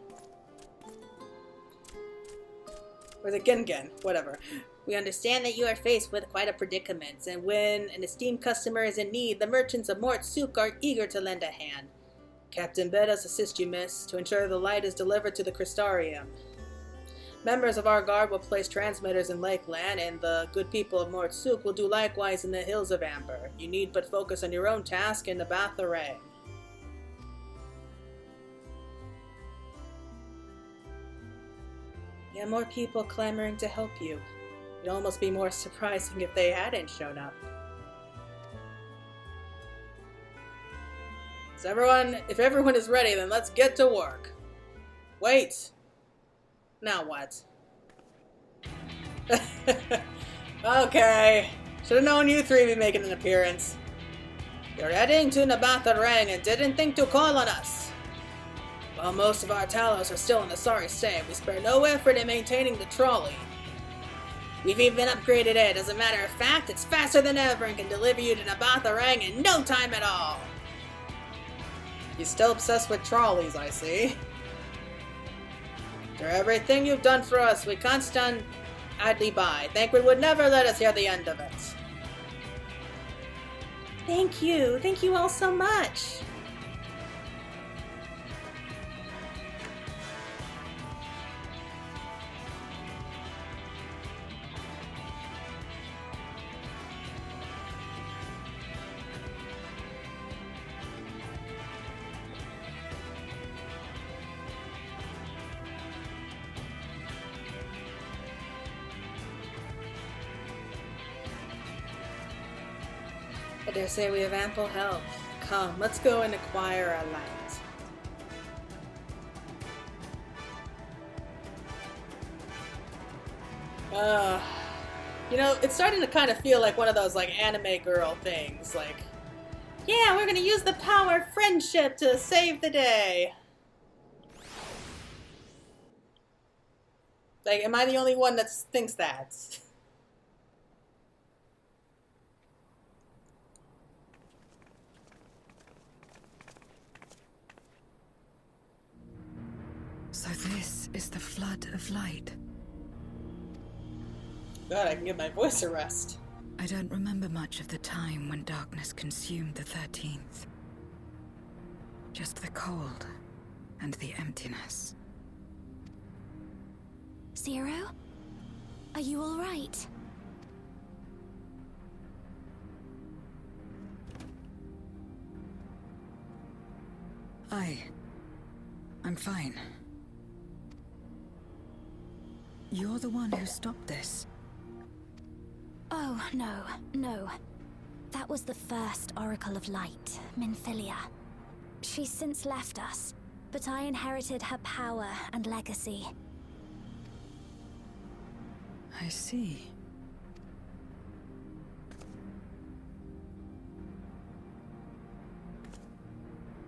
[SPEAKER 5] Or the Gengen, whatever. We understand that you are faced with quite a predicament, and when an esteemed customer is in need, the merchants of Mort Suk are eager to lend a hand. Captain Bedas assist you, miss, to ensure the light is delivered to the Crystarium. Members of our guard will place transmitters in Lakeland, and the good people of Mort Suk will do likewise in the Hills of Amber. You need but focus on your own task in Nabatha Rang. Yeah, more people clamoring to help you. It'd almost be more surprising if they hadn't shown up. If everyone is ready, then let's get to work. Wait. Now what? Okay. Should have known you three would be making an appearance. You're heading to Nabatha Rang and didn't think to call on us. While most of our Talos are still in a sorry state, we spare no effort in maintaining the trolley. We've even upgraded it. As a matter of fact, it's faster than ever and can deliver you to Nabatha Rang in no time at all. You're still obsessed with trolleys, I see. For everything you've done for us, we can't stand idly by. Thancred would never let us hear the end of it.
[SPEAKER 1] Thank you. Thank you all so much.
[SPEAKER 5] I dare say we have ample help. Come, let's go and acquire our land. You know, it's starting to kind of feel like one of those, like, anime girl things. Like, yeah, we're gonna use the power of friendship to save the day. Like, am I the only one that thinks that?
[SPEAKER 4] So this is the flood of light.
[SPEAKER 5] God, I can give my voice a rest.
[SPEAKER 4] I don't remember much of the time when darkness consumed the 13th. Just the cold and the emptiness.
[SPEAKER 2] Zero? Are you all right?
[SPEAKER 4] I'm fine. You're the one who stopped this.
[SPEAKER 2] Oh, no. That was the first Oracle of Light, Minfilia. She's since left us, but I inherited her power and legacy.
[SPEAKER 4] I see.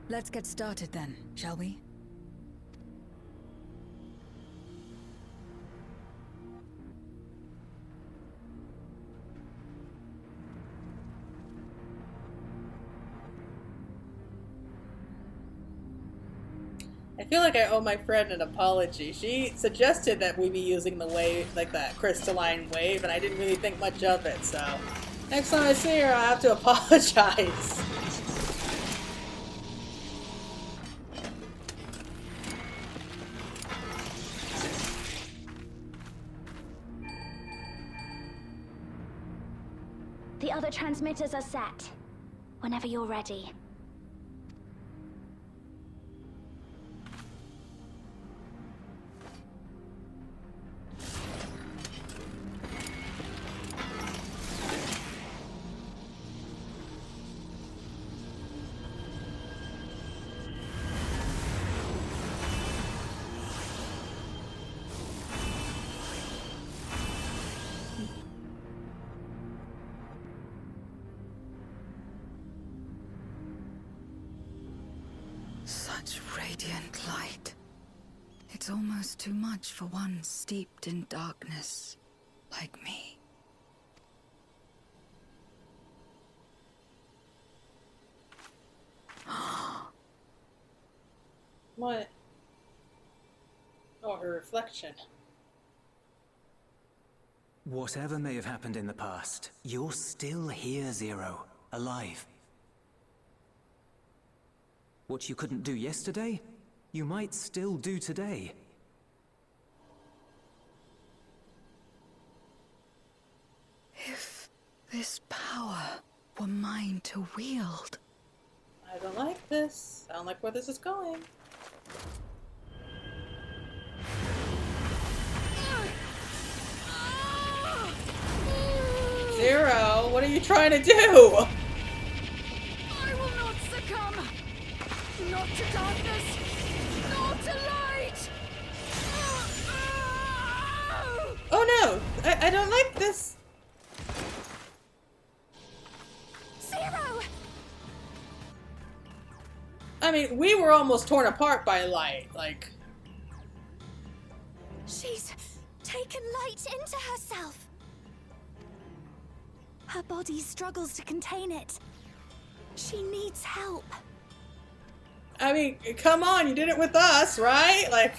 [SPEAKER 4] Let's get started then, shall we?
[SPEAKER 5] I feel like I owe my friend an apology. She suggested that we be using the wave, like that crystalline wave, and I didn't really think much of it, so next time I see her, I'll have to apologize.
[SPEAKER 2] The other transmitters are set. Whenever you're ready.
[SPEAKER 4] Such radiant light. It's almost too much for one steeped in darkness like me.
[SPEAKER 5] What? Oh, her reflection.
[SPEAKER 6] Whatever may have happened in the past, you're still here, Zero. Alive. What you couldn't do yesterday, you might still do today.
[SPEAKER 4] If this power were mine to wield.
[SPEAKER 5] I don't like this. I don't like where this is going. Zero, what are you trying to do?
[SPEAKER 2] I will not succumb! Not to darkness! Not to light!
[SPEAKER 5] Oh no! I don't like this!
[SPEAKER 2] Zero!
[SPEAKER 5] I mean, we were almost torn apart by light, like...
[SPEAKER 2] She's taken light into herself. Her body struggles to contain it. She needs help.
[SPEAKER 5] I mean, come on, you did it with us, right? Like,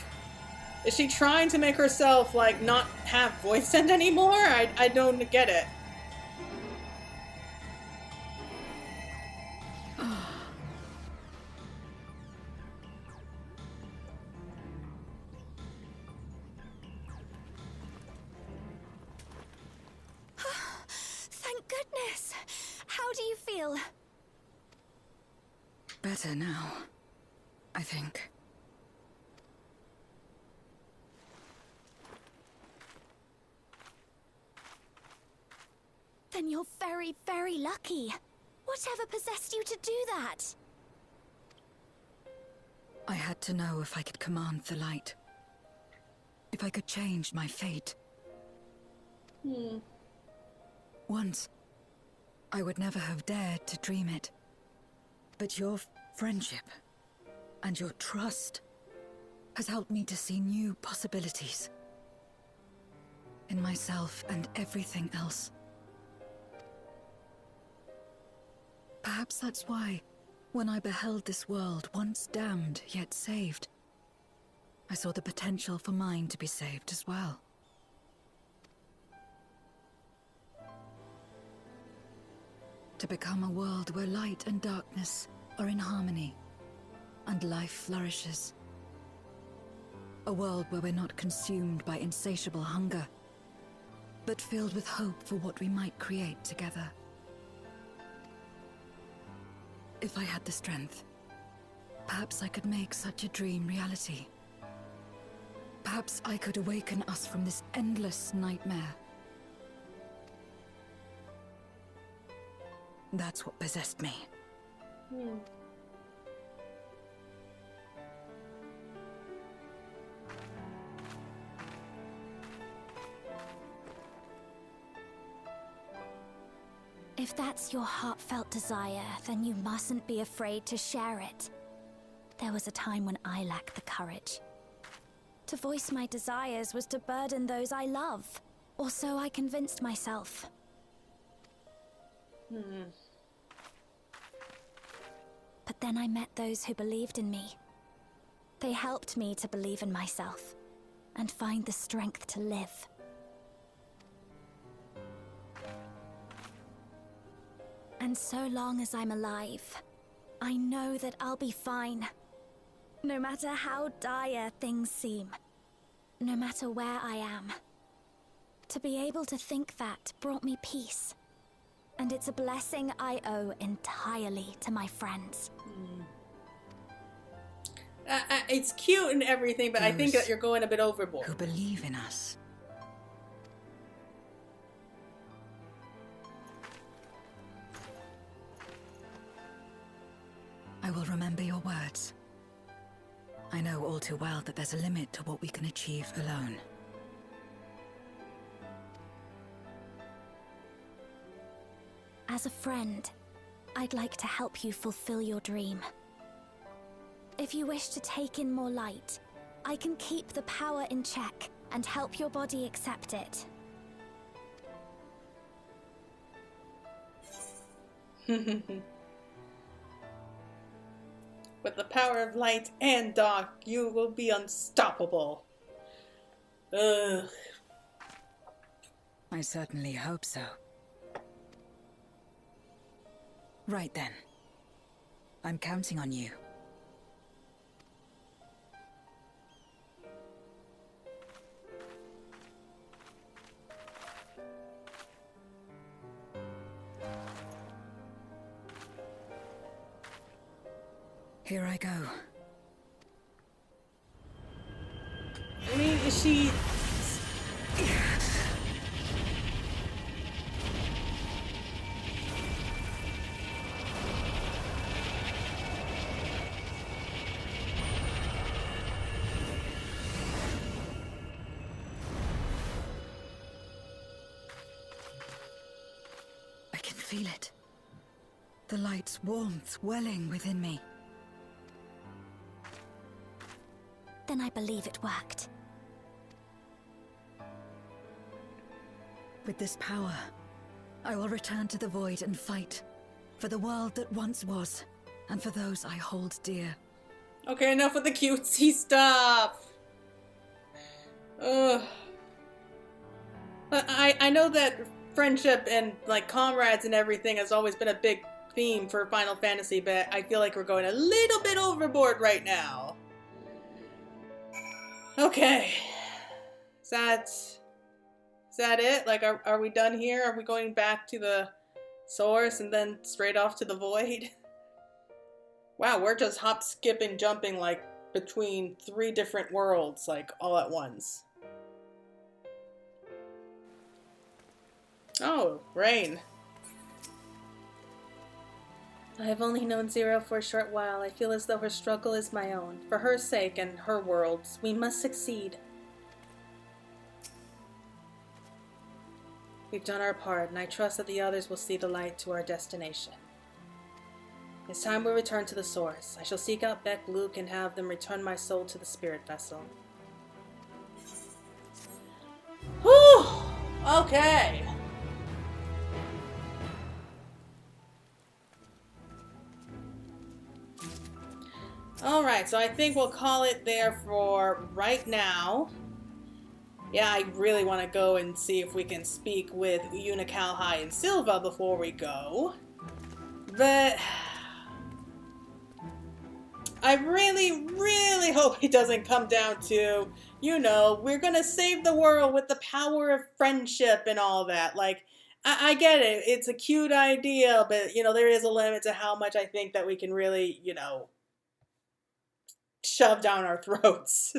[SPEAKER 5] is she trying to make herself, like, not have voice send anymore? I don't get it.
[SPEAKER 2] Thank goodness. How do you feel?
[SPEAKER 4] Better now, I think.
[SPEAKER 2] Then you're very, very lucky. Whatever possessed you to do that?
[SPEAKER 4] I had to know if I could command the light. If I could change my fate. Once, I would never have dared to dream it. But your friendship and your trust has helped me to see new possibilities. In myself and everything else. Perhaps that's why, when I beheld this world once damned yet saved, I saw the potential for mine to be saved as well. To become a world where light and darkness are in harmony, and life flourishes. A world where we're not consumed by insatiable hunger, but filled with hope for what we might create together. If I had the strength, perhaps I could make such a dream reality. Perhaps I could awaken us from this endless nightmare. That's what possessed me.
[SPEAKER 2] If that's your heartfelt desire, then you mustn't be afraid to share it. There was a time when I lacked the courage. To voice my desires was to burden those I love, or so I convinced myself. But then I met those who believed in me. They helped me to believe in myself, and find the strength to live. And so long as I'm alive, I know that I'll be fine. No matter how dire things seem, no matter where I am. To be able to think that brought me peace. And it's a blessing I owe entirely to my friends.
[SPEAKER 5] It's cute and everything, but I think that you're going a bit overboard.
[SPEAKER 4] Who believe in us. I will remember your words. I know all too well that there's a limit to what we can achieve alone.
[SPEAKER 2] As a friend, I'd like to help you fulfill your dream. If you wish to take in more light, I can keep the power in check and help your body accept it.
[SPEAKER 5] With the power of light and dark, you will be unstoppable. Ugh.
[SPEAKER 4] I certainly hope so. Right then. I'm counting on you. Here I go.
[SPEAKER 5] I mean, is she...
[SPEAKER 4] feel it. The light's warmth welling within me.
[SPEAKER 2] Then I believe it worked.
[SPEAKER 4] With this power, I will return to the void and fight for the world that once was, and for those I hold dear.
[SPEAKER 5] Okay, enough with the cutesy stuff. Ugh. I know that friendship and like comrades and everything has always been a big theme for Final Fantasy, but I feel like we're going a little bit overboard right now. Okay. Is that it? Like, are we done here? Are we going back to the source and then straight off to the void? Wow, we're just hop, skipping, jumping like between 3 different worlds, like all at once. Oh, rain. I have only known Zero for a short while. I feel as though her struggle is my own. For her sake and her world's, we must succeed. We've done our part, and I trust that the others will see the light to our destination. It's time we return to the source. I shall seek out Beck, Luke, and have them return my soul to the spirit vessel.
[SPEAKER 1] Whew! Okay. Alright, so I think we'll call it there for right now. Yeah, I really want to go and see if we can speak with Unicalhai and Silva before we go. But I really, really hope it doesn't come down to, you know, we're gonna save the world with the power of friendship and all that. Like, I get it. It's a cute idea, but, you know, there is a limit to how much I think that we can really, you know, shove down our throats.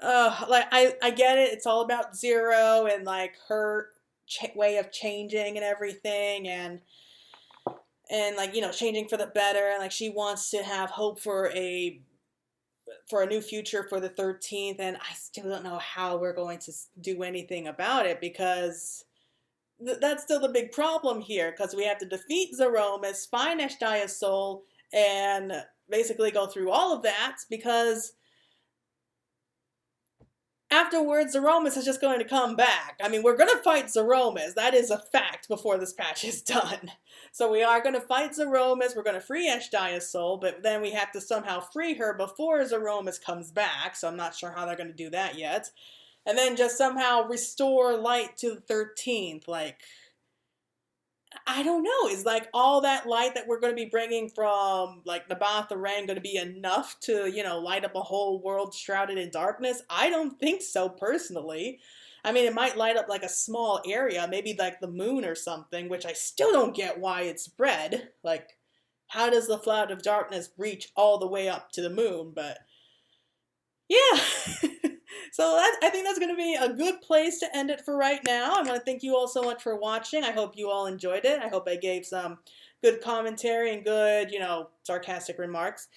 [SPEAKER 1] Like, I get it. It's all about Zero and, like, her way of changing and everything, and like, you know, changing for the better, and like she wants to have hope for a new future for the 13th, and I still don't know how we're going to do anything about it, because that's still the big problem here, because we have to defeat Zeromus, find Ashdia's soul, and basically go through all of that, because afterwards, Zeromus is just going to come back. I mean, we're going to fight Zeromus. That is a fact before this patch is done. So we are going to fight Zeromus. We're going to free Ashdia's soul, but then we have to somehow free her before Zeromus comes back. So I'm not sure how they're going to do that yet. And then just somehow restore light to the 13th. Like, I don't know. Is like all that light that we're going to be bringing from like Nabath Rang going to be enough to, you know, light up a whole world shrouded in darkness? I don't think so, personally. I mean, it might light up like a small area, maybe like the moon or something, which I still don't get why it's red. Like, how does the cloud of darkness reach all the way up to the moon? But yeah. So I think that's going to be a good place to end it for right now. I want to thank you all so much for watching. I hope you all enjoyed it. I hope I gave some good commentary and good, you know, sarcastic remarks.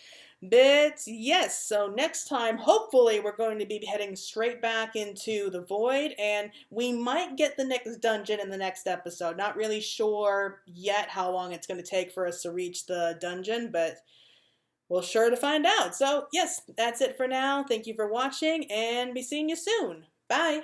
[SPEAKER 1] But yes, so next time, hopefully, we're going to be heading straight back into the void, and we might get the next dungeon in the next episode. Not really sure yet how long it's going to take for us to reach the dungeon, but we'll sure to find out. So yes, that's it for now. Thank you for watching, and be seeing you soon. Bye!